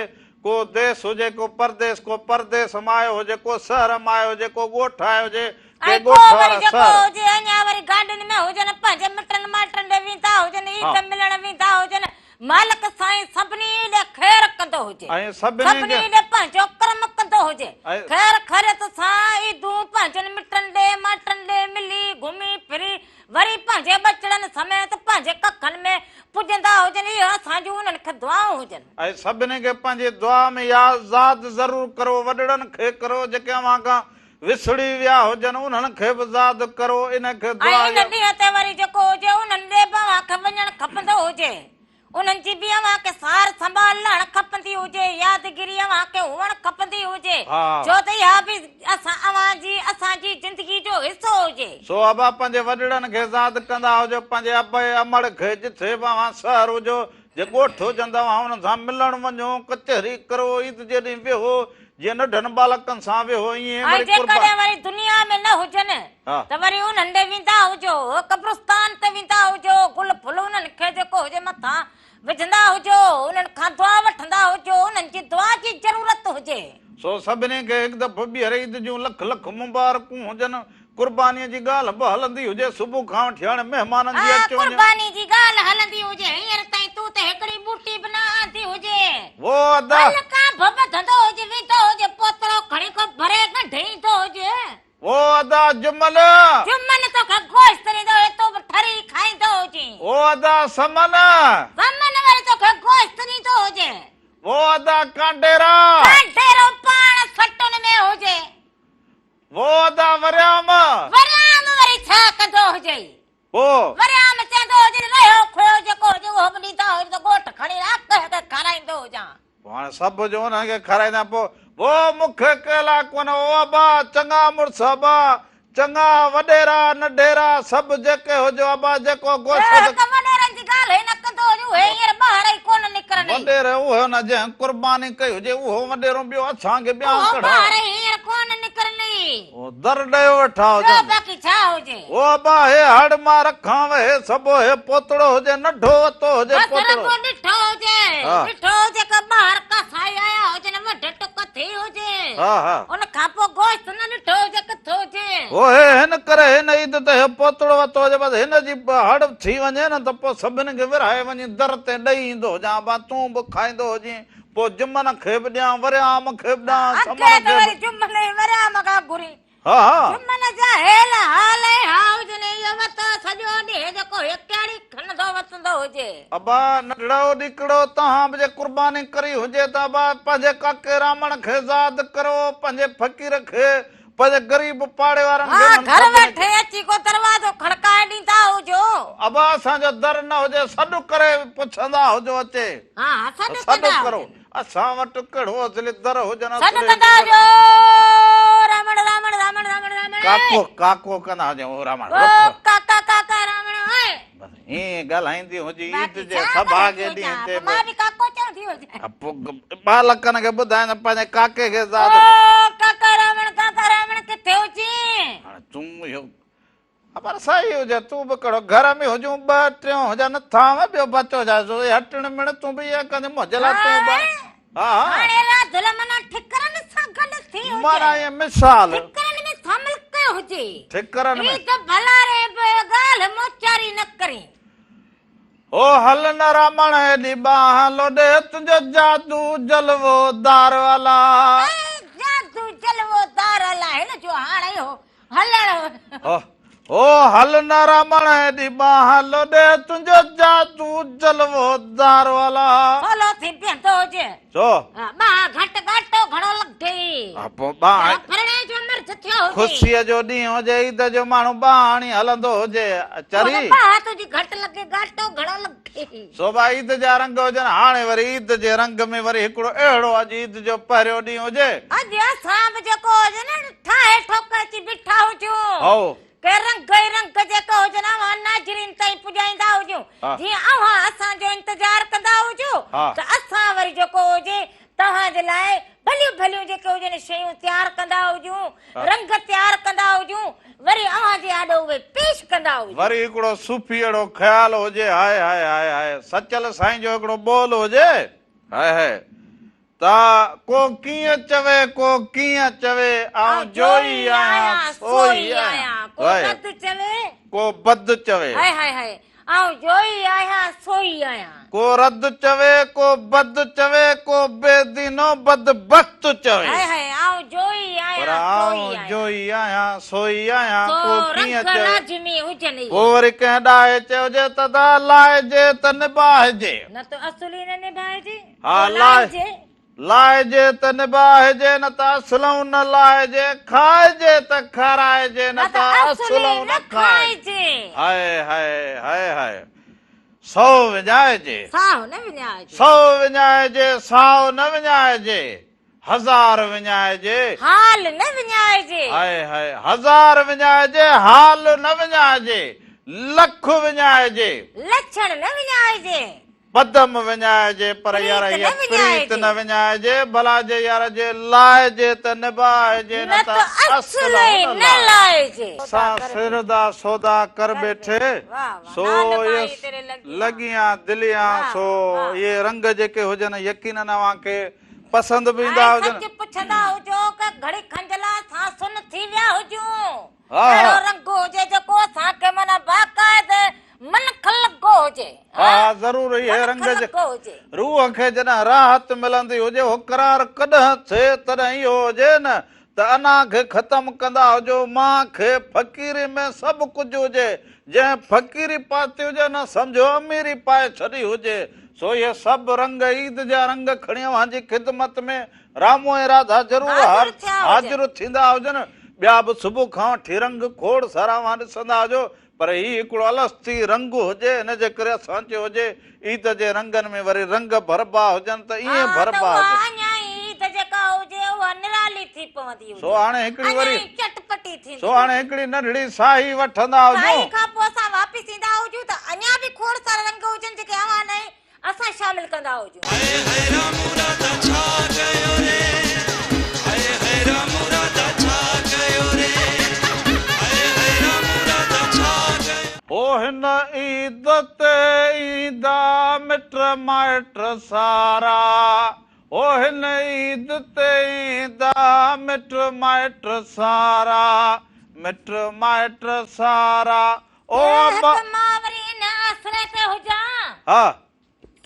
को देश हुजे को परदेस मायो हुजे को शहर मायो हुजे को ॻोठ आयो हुजे ऐं को वरी जेको हुजे अञा वरी गार्डन में हुजनि पंहिंजे मिटनि माइटनि ॾे वेंदा हुजनि ईद मिलण वेंदा हुजनि मालिक साईं सभिनी ॾे ख़ैर कंदो हुजे ऐं सभिनी ॾे पंहिंजो कर्म कंदो हुजे ख़ैर ख़ैरियत सां ईदूं पंहिंजनि मिटनि ॾे माइटनि ॾे मिली घुमी फिरी वरी पंहिंजे बचड़नि समेत पंहिंजे कखनि में पुॼंदा हुजनि इहो असांजूं उन्हनि खे दुआऊं हुजनि ऐं सभिनी खे पंहिंजी दुआ में यादि ज़रूरु करो वॾड़नि खे करो जेके अव्हां खां विसड़ी विया हुजनि उन्हनि खे बि यादि करो इन खे दुआ इन ॾींहं ते वरी जेको हुजे उन्हनि ॾे बि अव्हां खे वञणु खपंदो हुजे उन्हनि जी बि अव्हां खे सार संभाल लहण खपंदी हुजे यादगिरी अव्हां खे हुअणु खपंदी हुजे छो त इहा बि असांजी ज़िंदगी जो हिसो हुजे सो अबा पंहिंजे वॾड़नि खे यादि कंदा हुजो पंहिंजे अबे अमड़ खे जिथे बि अव्हां शहर हुजो जे ॻोठ हुजंदा हुननि सां मिलण वञो कचहरी करो ईद जे ॾींहुं वेहो जीअं नंढनि बालकनि सां वेहो ईअं जेकॾहिं वरी दुनिया में न हुजनि त वरी उन्हनि ॾे वेंदा हुजो कब्रिस्तान ते वेंदा हुजो गुल फुल उन्हनि खे जेको हुजे मथां विझंदा हुजो उन्हनि खां दुआ वठंदा हुजो उन्हनि जी दुआ जी ज़रूरत हुजे सो सभिनी खे हिकु दफ़ो ॿीहर ईद जूं लख लख मुबारकूं हुजनि कुर्बानीअ जी ॻाल्हि बि हलंदी हुजे सुबुह खां वठी हाणे महिमाननि जी अचो कुर्बानी जी ॻाल्हि हलंदी हुजे हींअर ताईं तूं त हिकिड़ी बूटी बि न आंदी हुजे वो अदा खां भभधंदो हुजे वेंदो हुजे पोतरो खणी को भरे कढे ईंदो हुजे वो अदा जुमन तो का गोश्त ॾींदो हुजे तो बि ठरी खाईंदो हुजे वो अदा समन वरी तो का गोश्त ॾींदो हुजे वो अदा कांडेरा पाण सटुनि में हुजे वो अदा वरियाम वरी छा कंदो हुजे वो वरियाम चवंदो हुजे रहियो खोयो जेको हुजे उहो बि ॾींदा हुजे त ॻोठ खणी रख खाराईंदो हुजां हाणे सभु जो हुननि खे खाराईंदा पोइ वो मूंखे केला कोन ओ अबा चङा मुड़ुस अबा चङा वॾेरा नंढेरा सभु जेके हुजो अबा जेको गोश्त वॾेरनि जी ॻाल्हि न कंदो हुजे उहे हींअर ॿाहिरि ई कोन निकिरनि वॾेरे उहो न जंहिं कुर्बानी कई हुजे उहो वॾेरो ॿियो असांखे ॿिया ॿाहिरि हींअर कोन निकिरनि दर ॾेयो वेठा हुजे बाक़ी छा हुजे ओ अबा हे हड़ मां रखां हे सभु हे पोतड़ो हुजे नंढो वतो हुजे पोतड़ो ॾिठो हुजे का ॿाहिरि का साई आया हुजे न वॾे टुक थी हुजे उन खां पोइ गोश्त न ॾिठो हुजे किथे हुजे ओ हे हिन करे हिन ईद ते हे पोतड़ो वतो हुजे बसि हिन जी हड़ थी वञे न त पोइ सभिनी खे विरहाए वञी दर ते ॾेई ईंदो हुजां बा तूं बि खाईंदो हुजे पोइ जुमन खे बि ॾियां वरियाम खे बि ॾियां समन खे बि जुमन वरियाम खां घुरी हा जुमन जा हेल हाल हुजनि इहो वतो सॼो ॾींहुं जेको हिकड़ी खणंदो वतंदो हुजे अबा नंढड़ो ॾिकड़ो तव्हां बि जे कुर्बानी करी हुजे त अबा पंहिंजे काके रामण खे यादि करो पंहिंजे फ़क़ीर खे पंहिंजे ग़रीब पाड़े वारनि खे घर वेठे अची को दरवाज़ो खड़काए ॾींदा हुजो अबा असांजो दर न हुजे सॾु करे पुछंदा हुजो अचे सॾु करो असां वटि कहिड़ो असली दर हुजनि रामण रामण रामण रामण रामण काको काको कंदा हुजो रामण काका काका रामण ईअं ॻाल्हाईंदी हुजे ईद जे सभा जे ॾींहं ते मां बि काको चवंदी हुजे बालकनि खे ॿुधाए पंहिंजे काके खे काका रामण किथे हुजे हाणे तूं इहो पर सही हुजे तूं बि कहिड़ो घर में हुजूं ॿ टियों हुजनि थां में ॿियो बचो जाए जो हटण मिण तूं बि इहा कंदे मुंहिंजे लाइ तूं बि हा हाणे राधल मना ठिकरनि सां गॾु थी हुजे माना ये मिसाल ठिकरनि में शामिल कयो हुजे ठिकरनि में ही त भला रे ॻाल्हि मोचारी न करी ओ हल न रमण हेॾी बाह लोॾे तुंहिंजो जादू जलवो दार वाला जादू जलवो दार लाइ न जो हाणे हो हलण ओ हल न रमण हेॾी बाह लोॾे तुंहिंजो जादू जलवो दार वाला फॉलो थी पियो हुजे छो बा घट घटो घणो लॻे पोइ बाह फरणे जो मर्द थियो हुजे ख़ुशीअ जो ॾींहुं हुजे ईद जो माण्हू बाणी हलंदो हुजे चरी बा तुंहिंजी घटि लॻे घटो घणो लॻे सो भाई ईद जा रंग हुजनि हाणे वरी ईद जे रंग में वरी हिकिड़ो अहिड़ो अॼु ईद जो पहिरियों ॾींहुं हुजे अॼु असां बि जेको हुजे न ठाहे ठोकर अची बीठा हुजूं हो के रंग ई रंग जेको हुजनि अवां नाज़रीन ताईं पुॼाईंदा हुजूं जीअं अवां असांजो इंतज़ार कंदा हुजो त असां वरी जेको हुजे तव्हांजे लाइ भलियूं भलियूं जेके हुजनि शयूं तयारु कंदा हुजूं रंग तयारु कंदा हुजूं वरी अवां जे आॾो उहे पेश कंदा हुजूं वरी हिकिड़ो सूफ़ी अहिड़ो ख़्याल हुजे हाय हाय हाय हाय सचल साईं जो हिकिड़ो बोल हुजे हाय हाय त को कीअं चवे को कीअं चवे आऊं जोई आहियां सोई आहियां को बद चवे को बद चवे हाय हाय हाय आऊं जोई आहियां सोई आहियां को रद चवे को बद चवे को बेदीनो बदबख्त चवे हाय हाय आऊं जोई पर आहियां सोई आऊं आहियां जोई आहियां सोई आहियां तो को कीअं रंग चवे लाज़मी हुजनि पोइ वरी कंहिं ॾाहे चइजे त लाइजे त निभाइजे न त असुली न निभाइजे हा तो लाइजे लाइजे त निभाइजे न त असलऊं न लाइजे खाइजे त खाराइजे न त असलऊं न खाइजे हाय हाय हाय हाय 100 विञाइजे साव न विञाइजे 100 विञाइजे साव न विञाइजे 1000 विञाइजे हाल न विञाइजे हाय हाय 1000 विञाइजे हाल न विञाइजे लख विञाइजे लक्षण न विञाइजे पदम विञाइजे पर यार ये प्रीत न विञाइजे भला जे यार जे लाइजे त निभाइजे न त असुली न लाइजे सा सिरदा सौदा कर बैठे सो ये लगियां दिलियां सो ये रंग जेके हुजनि यकीनन अवां खे पसंद बि ईंदा हुजनि सच पुछंदा हुजो कि घड़ी खंजला सां सुन थी विया हुजूं हा अहिड़ो रंग हुजे जेको असांखे माना बाक़ाइदे मन खलको हुजे हा ज़रूर ये रंग जे हुजे रूह खे जॾहिं राहत मिलंदी हुजे हो करार कॾहिं थिए तॾहिं इहो हुजे न त अना खे ख़तम कंदा हुजो मां खे फ़क़ीरी में सभु कुझु हुजे जंहिं फ़क़ीरी पाती हुजे न सम्झो अमीरी पाए छॾी हुजे सो ये सभु रंग ईद जा रंग खणी अव्हांजी ख़िदमत में रामो ऐं राधा ज़रूर हाज़िर थींदा हुजनि ॿिया बि सुबुह खां वठी रंग खोड़ सारा अव्हां ॾिसंदा हुजो पर ही हिकिड़ो अलस्ती रंग हुजे हिन जे करे असां चयो हुजे ईद जे रंगनि में वरी रंग भरबा हुजनि त ईअं भरबा सो हाणे हिकिड़ी वरी चटपटी थी सो हाणे हिकिड़ी नंढड़ी साही वठंदा हुजो साही खां पोइ असां वापसि ईंदा हुजूं त अञा बि खोड़ सारा रंग हुजनि जेके अवां न असां शामिल कंदा हुजूं ओ हिन ईद ते ईंदा मिट माइट सारा ओ हिन ईद ते ईंदा मिट माइट सारा मिट माइट सारा ओ वरी इन आसरे ते हुजां हा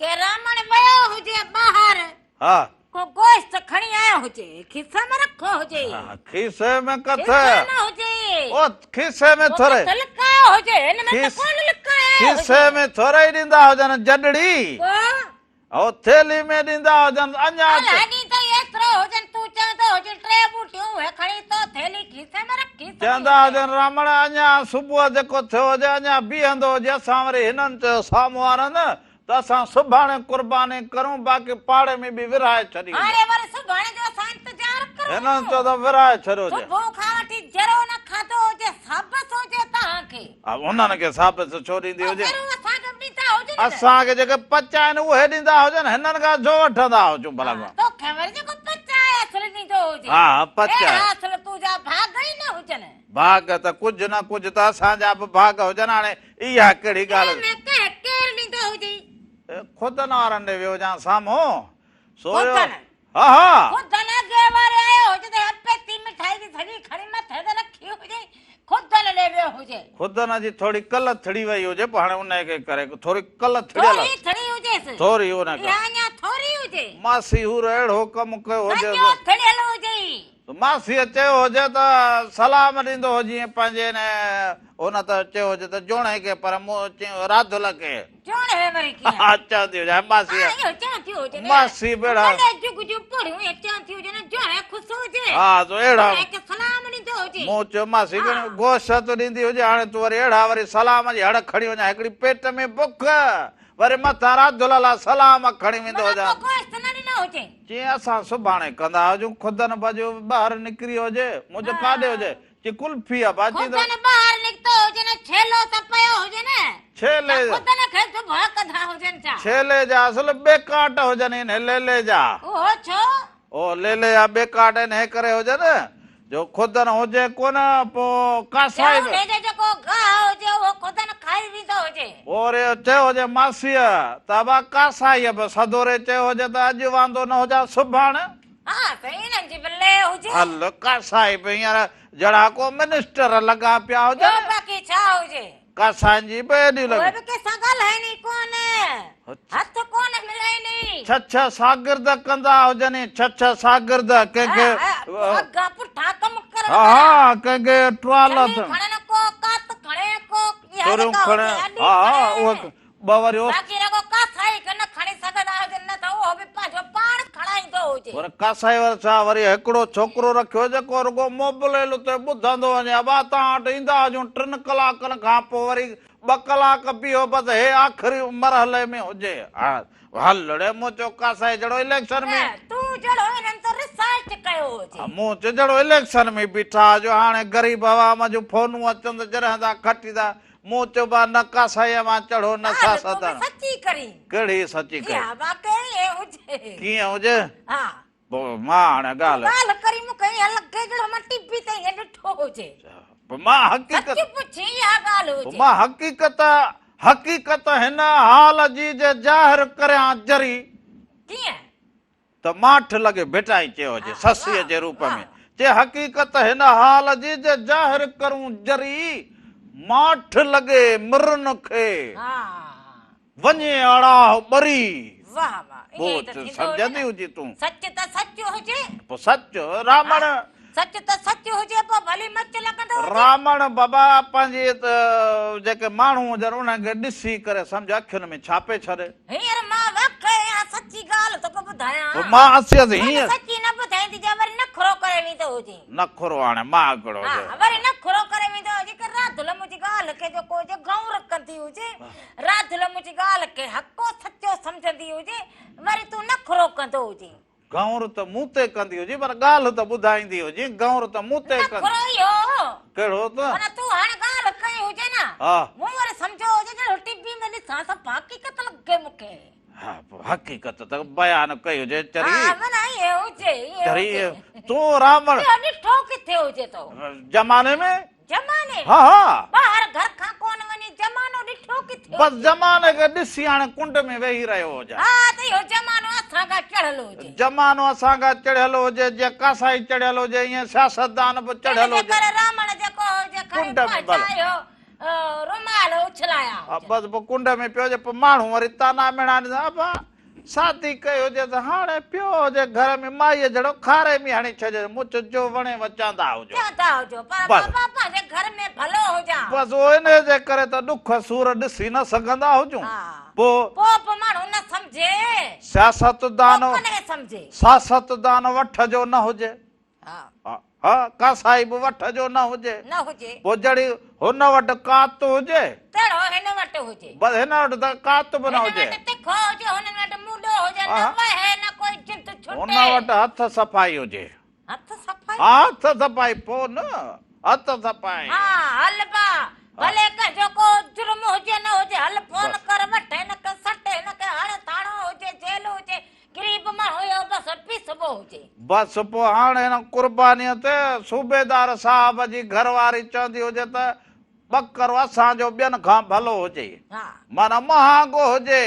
के रामण वियो हुजे ॿाहिरि हा को गोश्त खणी आयो हुजे खिसे में रखो हुजे खीसे में खिसे कथे न हुजे ओ खीसे में थोरे लिकायो हुजे हिन में त कोन लिकायो खीसे में थोरे ई ॾींदा हुजनि जॾड़ी ओ थेली में ॾींदा हुजनि अञा हनी त एतिरो हुजनि तूं चवंदो हुजे 3 बूटियूं हे खणी तो थेली खीसे में रखी चवंदा हुजनि रामण अञा सुबुह जेको थियो हुजे अञा बीहंदो हुजे असां वरी हिननि चयो साम्हूं वारनि त असां सुभाणे कुर्बानी करूं बाक़ी पाड़े में बि विराए छॾी हाणे वरी सुभाणे जो असां इंतज़ार करूं हिननि चयो त विराए छॾियो हुजे सुबुह खां वठी जरो न खाधो हुजे साबस हुजे तव्हांखे उन्हनि खे साबित छो ॾींदी हुजे असांखे ॾींदा हुजे असांखे जेके पचा आहिनि उहे ॾींदा हुजनि हिननि खां छो वठंदा हुजूं भला तोखे वरी जेको पचा आहे असुल ॾींदो हुजे हा पचा असुल तुंहिंजा भाग ई न हुजनि भाग त कुझु न कुझु त असांजा बि भाग हुजनि हाणे इहा कहिड़ी ॻाल्हि मैं कह केर ॾींदो हुजे खुदनि वारनि ॾे वियो जां साम्हूं सोयो खुदनि? हा हा खुद न अॻे वारे आयो हुजे त पेती मिठाई जी सॼी खणी मथे ते रखी हुजे खुद न ॾे वियो हुजे खुदनि जी थोरी कल थड़ी वई हुजे पोइ हाणे उनखे करे थोरी कल थड़ियल थोरी थड़ी हुजेसि थोरी हुनखे या अञा थोरी हुजे मासी हूर अहिड़ो कमु कयो हुजे सॼो थड़ियल हुजे मासीअ चयो हुजे त सलाम ॾींदो हो जीअं पंहिंजे न हुन त चयो हुजे त जोणे खे पर मूं चयो राधुल खे जोणे वरी कीअं हा चवंदी हुजे मासीअ इहो चवंदी हुजे न मासी बेड़ा भले जुग जुग पढ़ियूं ऐं चवंदी हुजे न जोणे ख़ुशि हुजे हा तो अहिड़ा जोणे खे सलाम ॾींदो हुजे मूं चयो मासी गोश्त ॾींदी हुजे हाणे तूं वरी अहिड़ा वरी सलाम जी हड़ खणी वञा हिकिड़ी पेट में बुख वरी मथां राधुल लाइ सलाम खणी वेंदो हुजां भला गोश्त न ॾिनो हुजे जीअं असां सुभाणे कंदा हुजूं खुदनि बाजू ॿाहिरि निकिरी हुजे मुंहिंजो काॾे हुजे चई कुल्फी आहे भाॼी खुद न ॿाहिरि निकितो हुजे न छेलो त पियो हुजे न छेले खुद न खे सुभाउ कंदा हुजनि छा छेले जा असुल बेकाट हुजनि इन लेले जा ओहो छो ओ लेले जा बेकाट इन हे करे हुजनि जो खुदनि हुजे कोन पोइ कासाई हुनजे जेको गाह हुजे उहो खुद न खाई वेंदो हुजे और चयो हुजे मासीअ त बा कासाईअ बि सदोरे चयो हुजे त अॼु वांदो न हुजां सुभाणे हा त इन्हनि जी भले हुजे हल कासाई बि हींअर जहिड़ा को मिनिस्टर लॻा पिया ॿियो हुजनि बाक़ी छा हुजे कासाईं जी बि एॾी उहे लॻी बि कंहिंसां ॻाल्हाइणी कोन हथ कोन मिलाइणी छह शागिर्द कंदा हुजनि छह शागिर्द कंहिंखे अॻा पुठा कम कर हा हा कंहिंखे ट्वाल खणनि को कात खणे को तुरियूं खणे हा हा उहे ॿ वरी बाक़ी रगो कासाई खे न खणी सघंदा हुजनि न त उहो बि पंहिंजो पाण खणाईंदो हुजे वरी कासाई वर छा वरी हिकिड़ो छोकिरो रखियो जेको रुगो मोबाइल ते ॿुधंदो वञे अबा तव्हां वटि ईंदा हुजूं 3 कलाकनि खां पोइ वरी 2 कलाक बीहो बसि हे आख़िरी मरहले में हुजे हा हल रे मूं चयो कासाई जहिड़ो इलेक्शन में तूं जहिड़ो हिननि तो रिसर्च कयो हुजे मूं चयो जहिड़ो इलेक्शन में बीठा जो हाणे ग़रीब आवाम जूं फोनूं अचनि त जॾहिं था खटींदा मूं चयो बा न कासाईअ मां चढ़ो न सियासतदान सची करी कहिड़ी सची करी या वाकई हुजे कीअं हुजे हा पोइ मां हाणे ॻाल्हि करी मूंखे ईअं लॻे जहिड़ो मां टीवी ते ईअं ॾिठो हुजे मां हक़ीक़त सच पुछी इहा ॻाल्हि हुजे मां हक़ीक़त हिन हाल जी जे ज़ाहिर करियां जरी कीअं त माठ लॻे भेटाई चयो हुजे ससीअ जे रूप में जे हक़ीक़त हिन हाल जी जे ज़ाहिर करूं जरी माठ लॻे मिरन खे वञे अड़ाह ॿरी वाह वाह ईअं त थींदो सम्झंदी हुजे तूं सच त सच हुजे पोइ सच रावण सच त सच हुजे पोइ भली मच लॻंदो रावण बाबा पंहिंजे जेके माण्हू हुजनि उन्हनि खे ॾिसी करे सम्झ अखियुनि में छापे छॾे हींअर मां वाकई सची ॻाल्हि तोखे ॿुधायां मां असियत हीअं सची न ॿुधाईंदी जे वरी नखरो करे वेंदो हुजे नखरो हाणे मां हिकिड़ो वरी नखरो करे वेंदो हुजे कि राधुल मुंहिंजी ॻाल्हि खे जेको हुजे गौर कंदी हुजे राधुल मुंहिंजी ॻाल्हि खे हको सचो सम्झंदी हुजे वरी तूं नखरो कंदो हुजे गौर त मूं ते कंदी हुजे पर ॻाल्हि त ॿुधाईंदी हुजे गौर त मूं ते कहिड़ो त तूं हाणे ॻाल्हि कई हुजे न हा मूं वरी सम्झो हुजे जहिड़ो टीवी में ॾिसां सभु हक़ीक़त लॻे मूंखे हा हक़ीक़त त बयान कई हुजे चरी तूं रावण ॾिठो किथे हुजे तो ज़माने में ज़माने हा हा ॿाहिरि घर खां कोन वञी ज़मानो ॾिठो किथे बस ज़माने खे ॾिसी हाणे कुंड में वेही रहियो हुजे हा त इहो ज़मानो असां खां चढ़ियल हुजे ज़मानो असां खां चढ़ियल हुजे जीअं कासाई चढ़ियल हुजे ईअं सियासतदान बि चढ़ियल हुजे रावण जेको हुजे कुंड में भले रुमाल उछलाया बस पोइ कुंड में पियो हुजे पोइ माण्हू वरी ताना मेणा ॾींदा शादी कई हुजे त हाणे पियो हुजे घर में माईअ जहिड़ो खारे में हणी छॾे मुछ जो वणे वचंदा हुजो बसि उहो इन जे करे त ॾुख सूर ॾिसी न सघंदा हुजूं पोइ माण्हू न सम्झे सियासतदान वठ जो न हुजे हा कासाई बि वठ जो न हुजे पोइ जहिड़ी हुन वटि कात हुजे बसि हिन वटि त कात बि न हुजे हुन वटि हथ सफ़ाई हुजे हथ सफ़ाई पोइ न हथ सफ़ाई भले कंहिंजो को जुर्म हुजे न हुजे हल फोन कर वठ हिन खे सट हिन खे हण थाणो हुजे जेल हुजे गरीब माण्हू बसि पीसबो हुजे बस पोइ हाणे हिन क़ुर्बानीअ ते सूबेदार साहब जी घरवारी चवंदी हुजे त ॿकरो असांजो ॿियनि खां भलो हुजे, हा माना महांगो हुजे।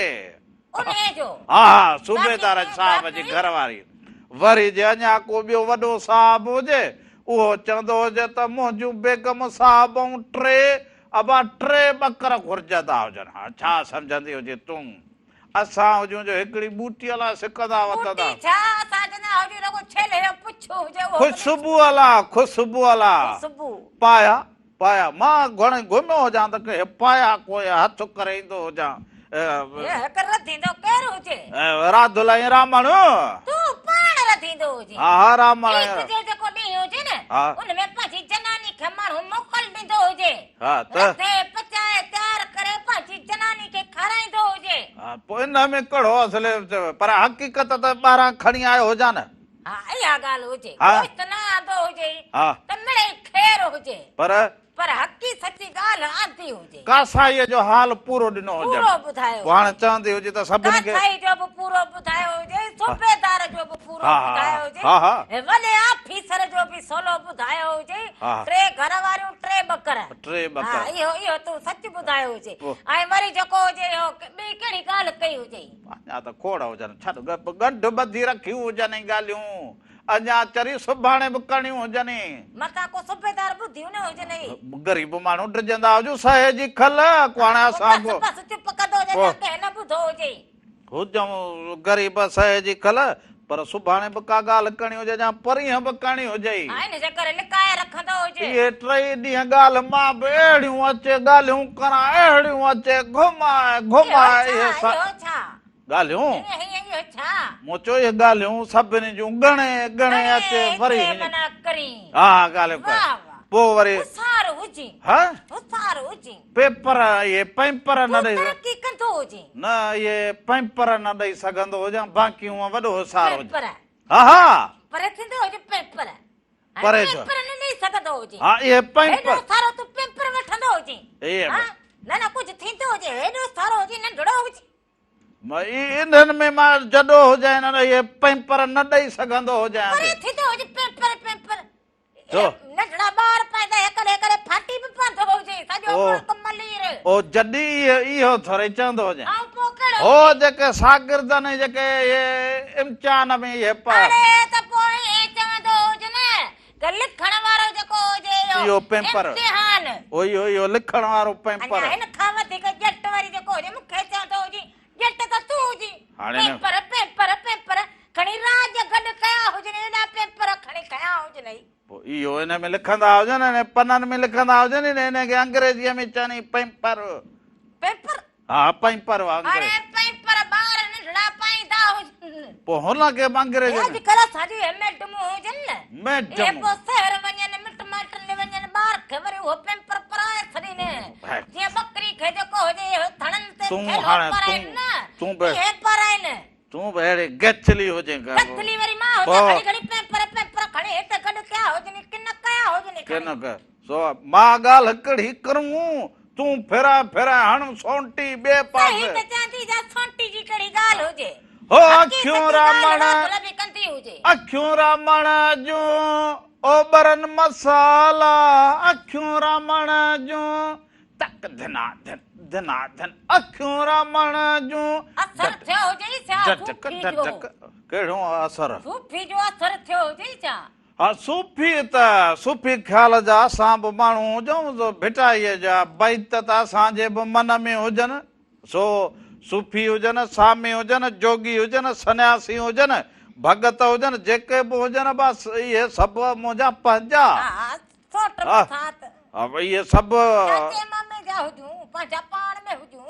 उन्हे जो हा सूबेदार साहब जी घरवारी वरी जे अञा को ॿियो वॾो साहब हुजे उहो चवंदो हुजे त मुंहिंजूं बेगम साहबूं अबा टे ॿकर घुर्जंदा हुजनि। हा छा सम्झंदी हुजे तूं? असां हुजूं जो हिकिड़ी ॿूटी अला सिकंदा वठंदा, छा असां जन हुजे रगो छेले जो पुछो हुजे वो खुशबू अला खुशबू अला खुशबू पाया पाया मां घणे घुमियो हुजां त के पाया कोई हथ करे ईंदो हुजां ये कर रथींदो केर हुजे राधुला रामण। तू पाण रथींदो हुजे। हा हा रामण ईद जो जेको ॾींहुं हुजे न हा। उनमें पंहिंजी जनानी खे माण्हू मोकल ॾींदो हुजे, हा त रथे पचाए तयार करे पंहिंजी जनानी खे खाराईंदो हुजे। हा पोइ इन में कहिड़ो असले पर हक़ीक़त त ॿाहिरां खणी आयो हुजां न। हा इहा ॻाल्हि हुजे हा। दोस्त न आंदो हुजे हा त मिड़े ख़ैर हुजे पर हक़ी सची ॻाल्हि आंदी हुजे कासाईअ जो हाल पूरो ॾिनो हुजे। पूरो ॿुधायो पोइ हाणे चवंदी हुजे त सभिनी खे कासाई जो बि पूरो ॿुधायो हुजे, सूबेदार जो बि पूरो हा, हा, ॿुधायो हुजे, हा, हा। वॾे ऑफिसर जो बि सोलो ॿुधायो हुजे, हा। टे घर वारियूं टे ॿकर। टे ॿकर। हा इहो तूं सच ॿुधायो हुजे। पोइ। ऐं वरी जेको हुजे इहो ॿी कहिड़ी ॻाल्हि कई हुजे? अञा त खोड़ हुजनि छॾ गंढ ॿधी रखियूं हुजनि ॻाल्हियूं अञा चरी सुभाणे बि करणियूं हुजनि। मतां को सूबेदार ॿुधियूं न हुजनि ग़रीब माण्हू ड्रिजंदा हुजूं सहे जी खल हाणे असां बस बस चुप कंदो हुजे पोइ। कंहिं न ॿुधो हुजे। हुजऊं ग़रीब सहे जी खल पर सुभाणे बि का ॻाल्हि करणी हुजे या परीहं बि करणी हुजे। हा इन जे करे लिकाए रखंदो हुजे। इहे टे ॾींहं ॻाल्हि मां बि अहिड़ियूं अचे ॻाल्हियूं करां अहिड़ियूं अचे घुमाए घुमाए इहे इहो छा ॻाल्हियूं इहो छा मूं चयो इहे ॻाल्हियूं सभिनी जूं ॻणे ॻणे अचे वरी मना करी हा ॻाल्हि कर वाह वाह पोइ वरी हुसार हुजे हा हुसार हुजे पेपर इहे पैंपर न ॾेई तरक़ी कंदो हुजे न इहे पैंपर न ॾेई सघंदो हुजां बाक़ी हूअं वॾो होशियार हुजे। पेपर हा हा पर थींदो हुजे पेपर परे जो। पेपर न ॾेई सघंदो हुजे। हा इहे हेॾो पैंपर सारो तूं पेपर वठंदो हुजे इहे हा? न न कुझु थींदो हुजे हेॾो सारो हुजे नंढड़ो हुजे इन्हनि में मां जॾो हुजां न इहे पैंपर न ॾेई सघंदो हुजां परे थींदो हुजे पेपर पेपर छो? नंढड़ा ॿार पाईंदा हिकड़े फाटी बि पवंदो हुजे सॼो ओ। मुल्क मलीर ओ जॾहिं इहो थोरे चवंदो हुजां ऐं पोइ कहिड़ो हो जेके शागिर्द आहिनि जेके इहे इम्तिहान में इहे अरे त पोइ इहे चवंदो हुजे न कि लिखण वारो जेको हुजे इहो पेपर इम्तिहान इहो लिखण वारो पैंपर अञा हिन खां वधीक जट वरी जेको हुजे मूंखे चवंदो हुजे जट त तूं हुजी हाणे न- पेपर पेपर पेपर खणी राज गॾु कया हुजनि एॾा पेपर खणी कया हुजनि पोइ इहो हिन में लिखंदा हुजनि हिन पननि में लिखंदा हुजनि न हिनखे अंग्रेजीअ में चवनि पैंपर पेपर हा पैंपर अरे पेपर ॿार नंढड़ा पाईंदा हुजनि पोइ हुनखे बि अंग्रेजी में अॼुकल्ह असांजी मैडमूं हुजनि न इहे मैडम पोइ शहर वञनि मिट माइटनि वञनि ॿार खे वरी उहो पेपर पढ़ाए छॾीनि जीअं बकरी खे जेको हुजे थणनि ते तूं थेलो हाणे पराइनि तूं न बि इहे पराइनि तूं बि अहिड़ी गचली हुजे कथली वरी मां हुजे पोइ। घड़ी घड़ी पेपर पेपर खणी हिते गॾु कया हुजनि कि न कया हुजनि के न कर सो मां ॻाल्हि हिकिड़ी करूं तूं फिरा फिरा हण सोंटी ॿिए सही पासे त चांदी जा सोंटी जी कहिड़ी ॻाल्हि हुजे हो बाक़ी अखियूं सची रामण ॻाल्हि रात बि कंदी हुजे अखियूं रामण जूं ओबरन मसाला अखियूं रामण जूं तक धना धन धना धन अखियूं रामण जूं असर थियो हुजे छा झटक सूफी जो झटक कहिड़ो असर सूफी जो असर थियो हुजे छा हा सूफ़ी ख़्याल जा असां बि माण्हू हुजऊं भिटाईअ जा बैत त असांजे बि मन में हुजनि सो सूफ़ी हुजनि सामी हुजनि जोगी हुजनि सन्यासी हुजनि भगत हुजनि जेके बि हुजनि बसि इहे सभु मुंहिंजा पंहिंजा हा सोट हा। साथ हा भई इहे सभु चाचे मामे जा हुजूं पंहिंजा पाण में हुजूं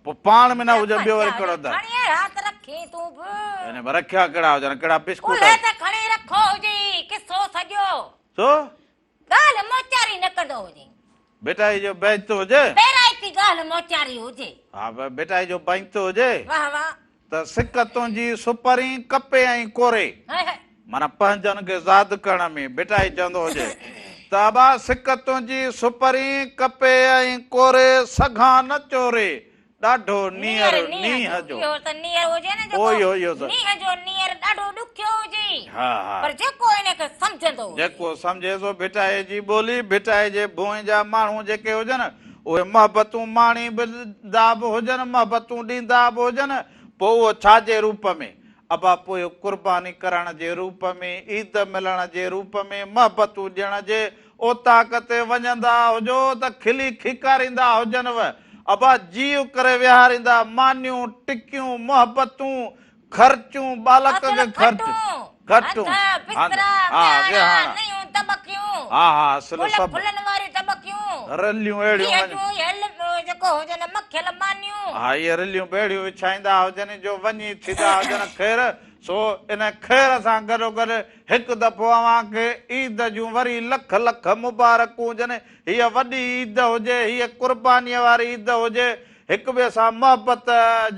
पोइ पाण में न हुजे ॿियो वरी कहिड़ो त खणी हाथ रखी तूं बि हिन में रखिया कहिड़ा हुजनि कहिड़ा बिस्कुट उल्हे त खणी रखो हुजे किसो सॼो छो ॻाल्हि मोचारी न कंदो हुजे बेटाई जो बैंत हुजे पहिरांती ॻाल्हि मोचारी हुजे हा भई बेटाई जो बैंत हुजे वाह वाह त सिक तुंहिंजी सुपरी कपे ऐं कोरे हाय हाय माना पंहिंजनि खे ज़ाद करण में बेटाई चवंदो हुजे त अबा सिक तुंहिंजी सुपरी कपे ऐं कोरे सघां न चोरे ॾाढो नीअर नीह जो इहो त नीअर हुजे न जेको ओयो नीह जो नीअर ॾाढो ॾुखियो हुजे हा हा पर जेको इनखे सम्झंदो हुजे। जेको सम्झे सो भिटाए जी ॿोली भिटाए जे भूए जा माण्हू जेके हुजनि उहे मोहबतूं माणी दा बि हुजनि मोहबतूं ॾींदा बि हुजनि पोइ उहो छाजे रूप में अबा पोइ कुर्बानी करण जे रूप में ईद मिलण जे रूप में मोहबतूं ॾियण जे ओताक ते वञंदा हुजो त खिली खिकारींदा हुजनिव अबा जीव करे विहारींदा मानियूं टिकियूं मोहबतूं ख़र्चूं बालक खे खटूं हा हा असुल सभु रलियूं हा इहे रलियूं ॿेड़ियूं विछाईंदा हुजनि जो वञी थींदा हुजनि ख़ैर सो इन ख़ैर सां गॾोगॾु हिकु दफ़ो अव्हांखे ईद जूं वरी लख लख मुबारकूं हुजनि हीअ वॾी ईद हुजे हीअ कुर्बानीअ वारी ईद हुजे हिक ॿिए सां मोहबत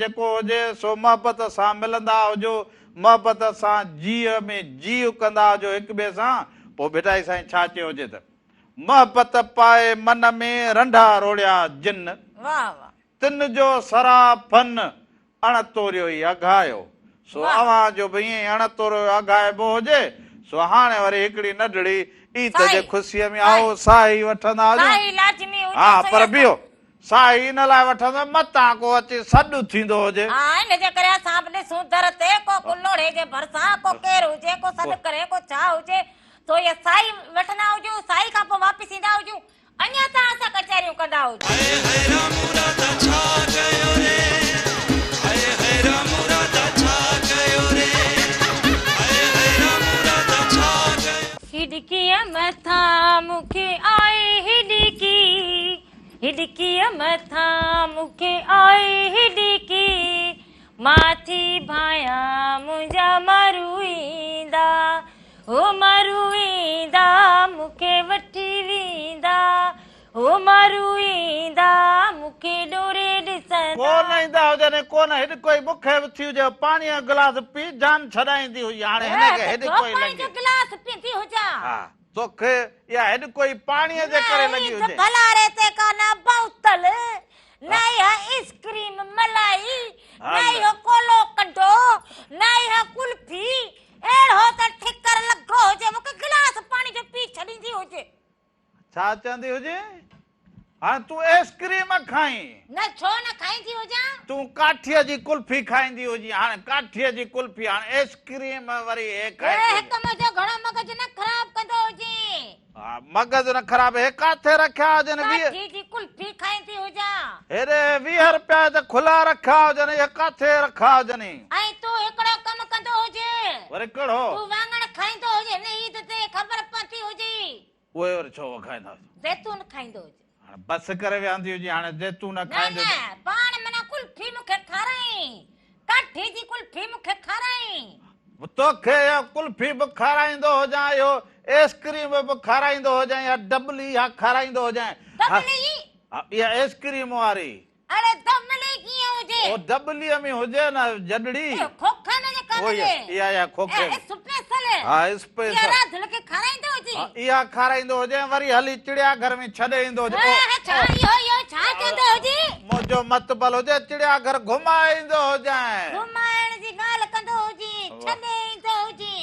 जेको हुजे सो मोहबत सां मिलंदा हुजो मोहबत सां जीअ में जीव कंदा हुजो हिक ॿिए सां पोइ बेटा साईं छा चयो हुजे त मोहबत पाए मन में रंढा रोड़िया जिन तिन जो सराफन अणतोरियो ई अघायो सो अव्हां जो भई ईअं अणतोरियो अघाइबो हुजे सो हाणे वरी हिकिड़ी नंढड़ी ईद जे ख़ुशीअ में आओ साही वठंदा हुजूं हा पर बिहो साही इन लाइ वठंदो मतां को अचे सॾु थींदो हुजे इनजे करे असां बि ॾिसूं दर ते को कुल्लोड़े जे भरिसां को केरु हुजे को सॾु करे को छा हुजे तो ये साई वठंदा हुजूं साई खां पोइ वापस ईंदा हुजूं अञा त असां कचहरियूं कंदा हुजूं हिडकीअ मथां मूंखे आए हिडकीअ मथां मूंखे आए हिडकी माथी भाया मुंहिंजा मरू ईंदा हो मरू ईंदा मूंखे वठी वेंदा हो मरू ईंदा मूंखे डोरे ॾिसंदा कोन ईंदा हुजनि कोन हेॾे कोई बुखे थी हुजे पाणी जो गिलास पी जान छॾाईंदी हुई हाणे हिनखे हेॾे कोई लॻे गिलास पीती हुजां हा तोखे या हेॾे कोई पाणीअ जे करे लॻी हुजे भलारे ते काना बाउतल नहीं है आइसक्रीम मलाई नहीं है कोलो कंडो नहीं है कुल्फी एड़ो त ठिकर लॻो हुजे मूंखे गिलास पाणी जो पी छॾींदी हुजे छा चवंदी हुजे हाणे तूं आइसक्रीम खाई न छो न खाईंदी हुजां तूं काठीअ जी कुल्फी खाईंदी हुजी हाणे काठीअ जी कुल्फी हाणे आइसक्रीम वरी हे खाईंदी हिक मुंहिंजो घणो मगज न ख़राब कंदो हुजे हा मगज न ख़राब हे काथे रखिया हुजनि काठी जी कुल्फी खाईंदी हुजां हेॾे 20 रुपया त खुला रखिया हुजनि हे काथे रखिया हुजनि ऐं तूं हिकिड़ो कमु कंदो हुजे वरी कहिड़ो तूं वाङण खाईंदो हुजे न ईद ते ख़बर पवंदी हुजे उहे वरी छो खाईंदा जैतून खाईंदो हुजे बस करे विहंदी हुजी हाणे जैतून खाईंदो पाण मना कुल्फी मूंखे खाराई काठी जी कुल्फी मूंखे खाराई तोखे कुल्फी बि खाराईंदो हुजां इहो आइसक्रीम बि खाराईंदो हुजां या डबली या खाराईंदो हुजां इहा आइसक्रीम वारी अरे दबली कीअं हुजे ओ डबलीअ में हुजे न जडड़ी खोखन जे काने इहा खोखे स्पेशल हा स्पेशल इहा रात के खाराईंदो हुजे इहा खाराईंदो हुजे वरी हली चिड़िया घर में छॾे ईंदो हुजे छा इहो छा चवंदो हुजे मुंहिंजो मतबल हुजे चिड़िया घर घुमाए ईंदो हुजे घुमाइण जी ॻाल्हि कंदो हुजे छॾे ईंदो हुजे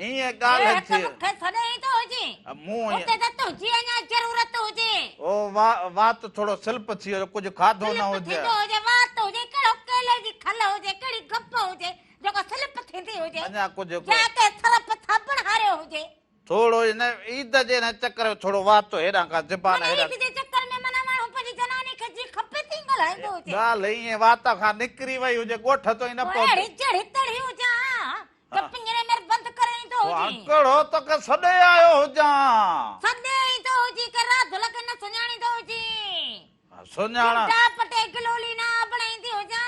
ईअं ॻाल्हि थी मूंखे छॾे ईंदो हुजे मूं उते त तुंहिंजी अञा ज़रूरत हुजे ओ वात थोरो सिल्प थी वियो कुझु खाधो न हुजे वात हुजे कहिड़ो केले जी खल हुजे कहिड़ी गप हुजे जेको स्लिप थींदी हुजे अञा कुझु जाके सरफ थापण हारियो हुजे थोरो इन ईद जे न चक्कर में थोरो वातो हेॾां खां ज़बान हेॾां ईद जे चक्कर में मना माण्हू पंहिंजी जनानी खे जी खपे थी ॻाल्हाईंदो हुजे ॻाल्हि ईअं वात खां निकिरी वई हुजे ॻोठ तो ई न अहिड़ी चढ़ी तड़ी हुजां त पिंजरे में बंदि करे ईंदो हुजे कहिड़ो तोखे सॾे आयो हुजां सॾे ईंदो हुजे के रात लॻे न सुञाणींदो हुजे सुञाणा पटे गिलोली ना बनाईंदी हुजां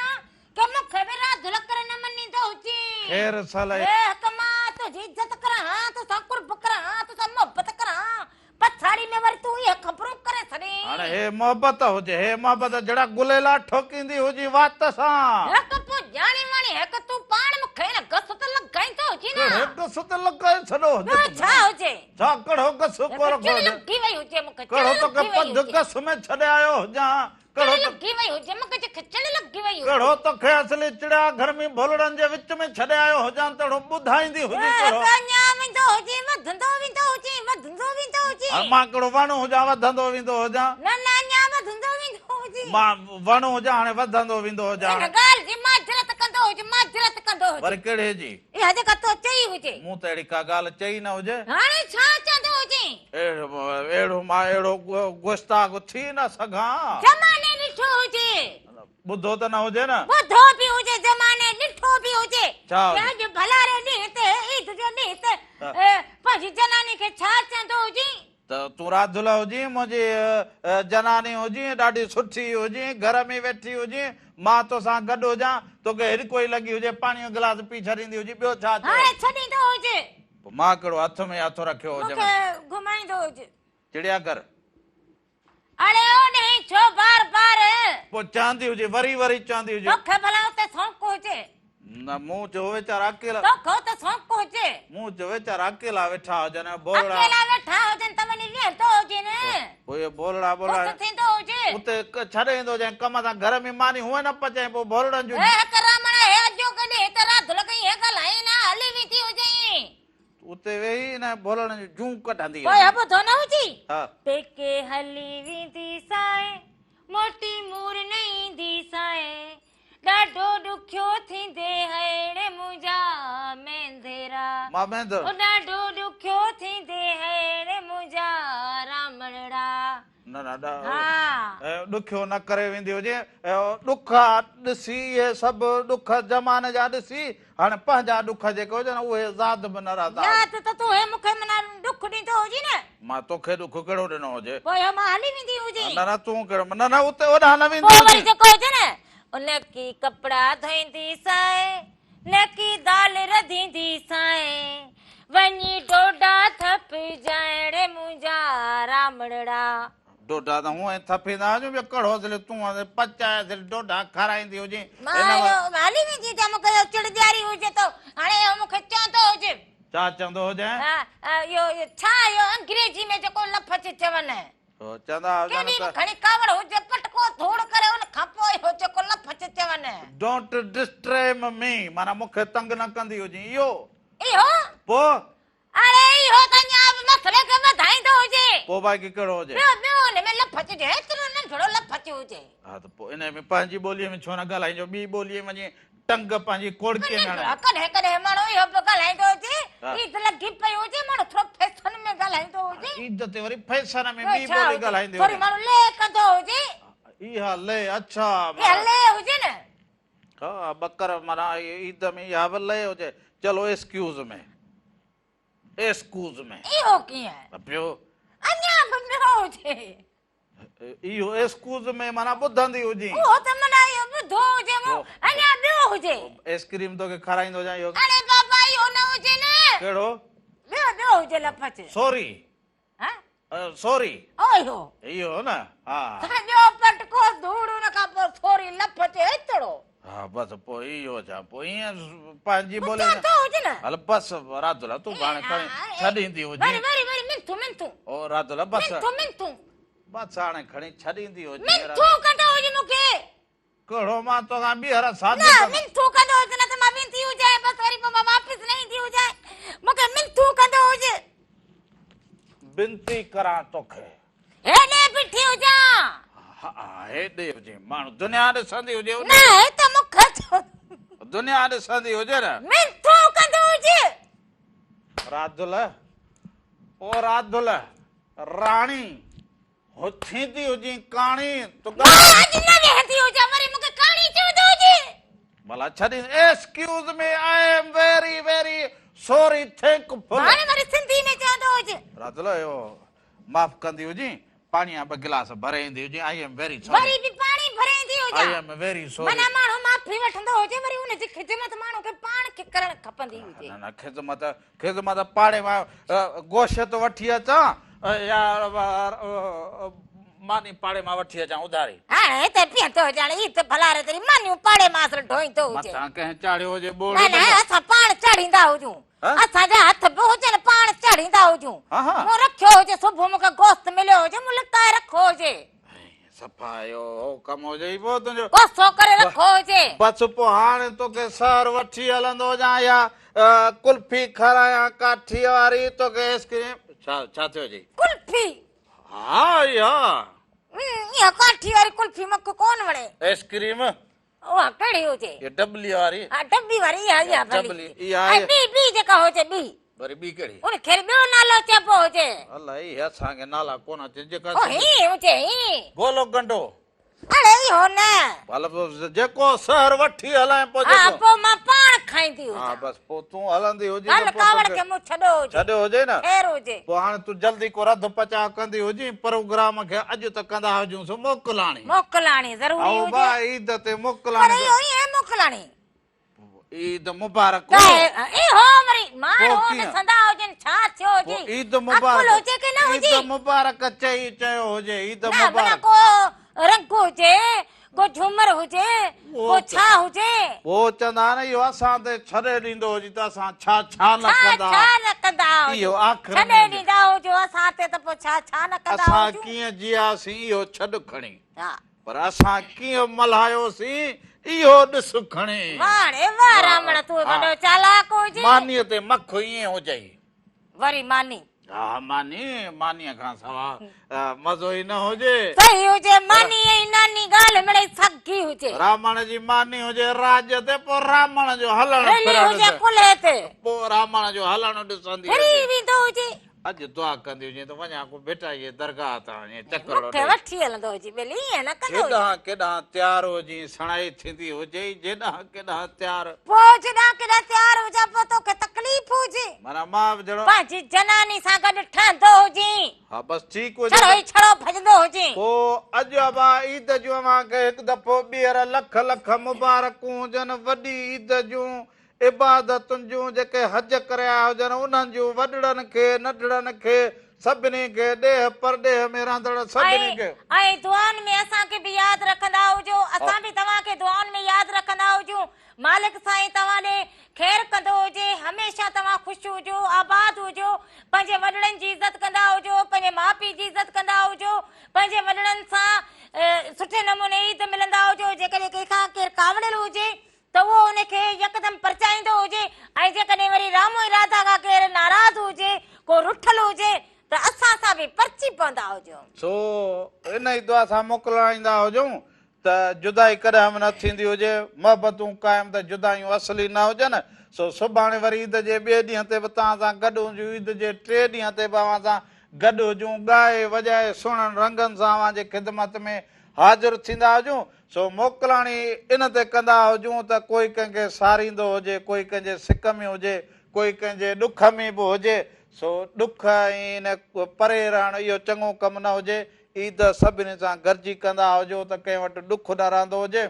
के मूंखे बि रात लॻे न मञींदो हुजे ख़ैर सलाह कमा तुंहिंजी इज़त करां तोसां कुर्ब करां तोसां मोहबत करां पछाड़ी में वरी तूं इहे ख़बरूं करे छॾे हाणे हे मोहबत हुजे हे मोहबत जहिड़ा गुलेला ठोकींदी हुजी वात सां हिकु पोइ ॼाणी वाणी हिकु तूं पाण मूंखे न गस त लॻाईंदो हुजे न हिकु सुत लॻाए छॾो हुजे छा हुजे छा कहिड़ो गस को रखो लॻी वई हुजे मूंखे कहिड़ो तोखे पंध गस में छॾे आयो हुजां खिचड़ लगी वई हुजे मूंखे खिचड़ लगी वई हुजे कड़ो तोखे असली चिड़ा घर में भोलड़न जे विच में छॾे आयो हुजां तड़ो ॿुधाईंदी हुजे कड़ो कन्या विंदो हुजे वधंदो विंदो हुजे मां कड़ो वण हुजां वधंदो वेंदो हुजां न न न्या वधंदो विंदो हुजे मां वण हुजां हाणे वधंदो वेंदो हुजां इन ॻाल्हि जी माजरत कंदो हुजे पर कहिड़े जी इहा जेका तो चई हुजे मूं त अहिड़ी का ॻाल्हि चई न हुजे हाणे छा चंदो हुजे अहिड़ो मां अहिड़ो गुस्ताख थी न सघां ज़माने ॾिठो हुजे ॿुधो त न हुजे न ॿुधो बि हुजे ज़माने ॾिठो बि हुजे छा हुजे? अॼु भलारे ॾींहं ते ईद जो ॾींहं ते पंहिंजी जनानी खे छा चंदो हुजे त तूं राधुला हुजी मुंहिंजी जनानी हुजी ॾाढी सुठी हुजी घर में वेठी हुजी मां तोसां गॾु हुजां तोखे हिरिको ई लॻी हुजे पाणी जो गिलास पी छॾींदी हुजी ॿियो छा हाणे छॾींदो हुजे पोइ मां कहिड़ो हथ में हथु रखियो हुजे मूंखे घुमाईंदो हुजे चिड़ियाघर अड़े ओ नहीं छो बार बार पोइ चवंदी हुजे वरी वरी चवंदी हुजे तोखे भला उते सौंक हुजे न मूं चयो वीचारा अकेला तोखे उते सौंक हुजे मूं चयो वीचारा अकेला वेठा हुजनि बोलड़ा अकेला वेठा हुजनि त वञी वेहंदो हुजे न पोइ इहे बोलड़ा कुझु थींदो हुजे उते छॾे ईंदो हुजे कम सां घर में मानी हुअ न पचे पोइ बोलड़नि जूं हे करामण हे अजो कॾे त रात लॻई हे ॻाल्हाई न हली वेठी हुजे उते वेही न बोलड़नि जूं जूं कढंदी पोइ ॿुधो न हुजी हा पेके हली वेंदी साए मोटी मूर न ईंदी साए ॾाढो ॾुखियो थींदे हेड़े मुंहिंजा मेंदेरा मां वेंदो ओ ॾाढो ॾुखियो थींदे हेड़े मुंहिंजा रामणड़ा न न हा ॾुखियो न करे वेंदी हुजे ॾुख ॾिसी इहे सभु ॾुख ज़माने जा ॾिसी हाणे पंहिंजा ॾुख जेके हुजनि उहे ज़ाद बि न रहंदा याद त तूं हे मूंखे मना ॾुख ॾींदो हुजी न मां तोखे ॾुख कहिड़ो ॾिनो हुजे पोइ मां हली वेंदी हुजी न न तूं कहिड़ो न न उते ओॾां न वेंदी पोइ वरी हुजे जेको हुजे न उन की कपड़ा धोईंदी साए न की दाल रधींदी साए वञी डोडा थप जाइड़े मुंहिंजा रामणड़ा डोडा त हूअं ई थपींदा हुजूं ॿियो कहिड़ो असली तूं पचाए डोडा खाराईंदी हुजे मां हली वेंदी त मूंखे चिड़ ॾियारी हुजे त हाणे इहो मूंखे चवंदो हुजे छा चवंदो हुजे इहो छा इहो अंग्रेजी में जेको लफ़्ज़ चवनि चवंदा केॾी बि खणी कावड़ हुजे पटको धूड़ करे उन खां पोइ इहो जेको लफ़्ज़ चवनि डोंट डिस्टर्ब मी माना मूंखे तंग न कंदी हुजे इहो पोइ अरे इहो त अञा मसले खे वधाईंदो हुजे पोइ भाई कहिड़ो हुजे ॿियो हुन में लफ़्ज़ हुजे एतिरो नंढड़ो लफ़्ज़ हुजे हा त पोइ इन में पंहिंजी ॿोलीअ में छो न ॻाल्हाइजो ॿी ॿोलीअ में वञी टंग पंहिंजी कोड़कीअ में कॾहिं कॾहिं माण्हू इहो बि ॻाल्हाईंदो हुजे ईद लॻी पई हुजे माण्हू थोरो फैशन में ॻाल्हाईंदो हुजे ईद ते वरी फैशन में ॿी ॿोली ॻाल्हाईंदी वरी माण्हू ले कंदो हुजे इहा ले अच्छा इहा ले हुजे न हा बकर माना ईद में इहा बि ले हुजे चलो एक्सक्यूज़ में इहो कीअं ॿियो अञा बि ॿियो हुजे इहो एक्सक्यूज़ में माना ॿुधंदी हुजे उहो त माना इहो ॿुधो हुजे अञा ॿियो हुजे आइसक्रीम तोखे खाराईंदो हुजां इहो अरे बाबा इहो न हुजे न कहिड़ो ॿियो हुजे लफ़्ज़ सॉरी सॉरी इहो न हा सॼो पटको धूड़ उन खां पोइ थोरी लफ़्ज़ एतिरो हा बस पोइ इहो छा पोइ ईअं पंहिंजी ॿोली हल बस राधुला तूं हाणे खणी छॾींदी हुजे ओ राधुला बस बस हाणे खणी छॾींदी हुजे कहिड़ो मां तोखां ॿीहर साथ बिनती करां तोखे हेॾे हुजे माण्हू दुनिया ॾिसंदी हुजे दुनिया ॾिसंदी हुजे न राधुल ओ राधुल राणी हो थींदी हुजी कहाणी भला छॾी excuse me I am very very sorry thankful राधुल इहो माफ़ कंदी हुजी पाणी ॿ गिलास भरे ईंदी हुजे आई am very sorry I am very sorry खिदमत पाड़े मां गोश्त वठी अचां या मानी पाड़े मां वठी अचां उधारी मथां कंहिं चाढ़ियो हुजे चाढ़ींदा हुजूं असांजा हथ बि हुजनि पाण चाढ़ींदा हुजूं रखियो हुजे सुबुह मूंखे गोश्त मिलियो हुजे मूं लिकाए रखो हुजे सफ़ा यो कम हो जाई पो तुंहिंजो कोसो करे रखो हुजे। बस पोइ हाणे तोखे सर वठी हलंदो जां या कुल्फी खारायां काठी वारी तोखे आइस्क्रीम छा थियो जी कुल्फी हा या इहा काठी वारी कुल्फी मूंखे कोन वणे। आइस्क्रीम उहा कहिड़ी हुजे? ये डबली वारी हा डब्बी वारी इहा डबली भली इहा ऐं ॿी जेका हुजे ॿी वरी ॿी कहिड़ी उन खे ॿियो नालो चइबो हुजे। अलाए इहा असांखे नाला कोन अचे जेका ओ ही हुजे ही गोलो गंडो अड़े इहो न भला जेको सहर वठी हलाए पोइ हा जेको पोइ मां पाण खाईंदी हा हुजां। बस पोइ तूं हलंदी हुजे कल कावड़ खे मूं छॾो हुजे छॾियो हुजे न ख़ैर हुजे। पोइ हाणे तूं जल्दी को रध पचा कंदी हुजी प्रोग्राम खे अॼु त कंदा हुजूं सो मोकिलाणी मोकिलाणी ज़रूरी ऐं हुजे बा ईद ते पर मोकिलाणी इहो ईअं मोकिलाणी ईद मुबारक इहो वरी माण्हू पोइ कीअं? ॾिसंदा हुजनि छा थियो हुजे पोइ ईद अकुल मुबारक हुजे की न हुजे ईद मुबारक चयो हुजे ईद न भला मुबारक को रंग हुजे को झूमर हुजे को छा हुजे पोइ चवंदा न इहो असां ते छॾे ॾींदो हुजे त असां छा छा न छा कंदा छा न कंदा इहो हुजो आख़िर छॾे में हुजे। ॾींदा हुजो असां ते त पोइ छा छा न कंदा असां हुजो। कीअं जियासीं इहो छॾ खणी हा पर असां कीअं मल्हायोसीं इहो ॾिस खणी वाणे वाह रामण तूं हा। वॾो चालाक हुजे मानीअ ते मख ईअं हुजे वरी मानी हा मानीअ खां सवा मज़ो ई न हुजे सही हुजे मानी ऐं नानी ॻाल्हि मिड़ई सगी हुजे रावण जी मानी हुजे राज ते पोइ रावण जो हलण रली हुजे कुल्हे ते पोइ रावण जो हलण ॾिसंदी फिरी हुजे। वेंदो हुजे अॼु दुआ कंदी हुजे त वञा को बेटा इहे दरगाह तां वञे चकर मूंखे वठी हलंदो हुजे ॿेली ईअं न कंदो हुजे। केॾां केॾां तयार हुजे सणाई थींदी हुजे जेॾां केॾां तयार पोइ जॾहिं केॾां तयार हुजां पोइ तोखे तकलीफ़ हुजे माना मां बि जहिड़ो पंहिंजी जनानी सां गॾु ठहंदो हुजे हा बसि ठीकु हुजे छड़ो ई छड़ो भॼंदो हुजे पोइ अॼु अबा ईद जूं अव्हांखे हिकु दफ़ो ॿीहर लख लख मुबारकूं हुजनि वॾी ईद जूं इबादतुनि जूं जेके हज करे आया हुजनि उन्हनि जूं वॾड़नि खे नंढड़नि खे सभिनी खे ॾेह परॾेह में रहंदड़ सभिनी खे ऐं दुआनि में असांखे बि यादि रखंदा हुजो असां बि तव्हांखे दुआनि में यादि रखंदा हुजूं मालिक साईं तव्हां ॾे ख़ैर कंदो हुजे हमेशह तव्हां ख़ुशि हुजो आबाद हुजो पंहिंजे वॾड़नि जी इज़त कंदा हुजो पंहिंजे माउ पीउ जी इज़त कंदा हुजो पंहिंजे वॾड़नि सां सुठे नमूने ईद मिलंदा हुजो जेकॾहिं कंहिंखां केरु कावड़ियल हुजे त उहो उनखे यकदमि परचाईंदो हुजे ऐं जेकॾहिं वरी रामो ई राधा खां केरु नाराज़ हुजे को रुठल हुजे त असां सां बि परची पवंदा हुजो सो इन ई दुआ सां मोकिलाईंदा हुजूं त जुदाई कॾहिं बि न थींदी हुजे मोहबतूं क़ाइमु त जुदायूं असली न हुजनि सो सुभाणे वरी ईद जे ॿिए ॾींहं ते बि तव्हां सां गॾु हुजूं ईद जे टे ॾींहं ते बि अव्हां सां गॾु हुजूं ॻाए वॼाए सुहिणनि रंगनि सां अव्हांजे ख़िदमत में हाज़िर थींदा हुजूं सो मोकिलाणी इन ते कंदा हुजूं त कोई कंहिंखे सारींदो हुजे कोई कंहिंजे सिक में हुजे कोई कंहिंजे ॾुख में बि हुजे सो ॾुख ऐं इन परे रहणु इहो चङो कमु न हुजे ईद सभिनी सां गॾिजी कंदा हुजो त कंहिं वटि ॾुख न रहंदो हुजे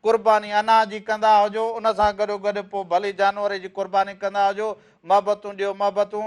कुर्बानी अनाज जी कंदा हुजो उन सां गॾोगॾु पोइ भली जानवर जी कुर्बानी कंदा हुजो मोहबतूं ॾियो मोहबतूं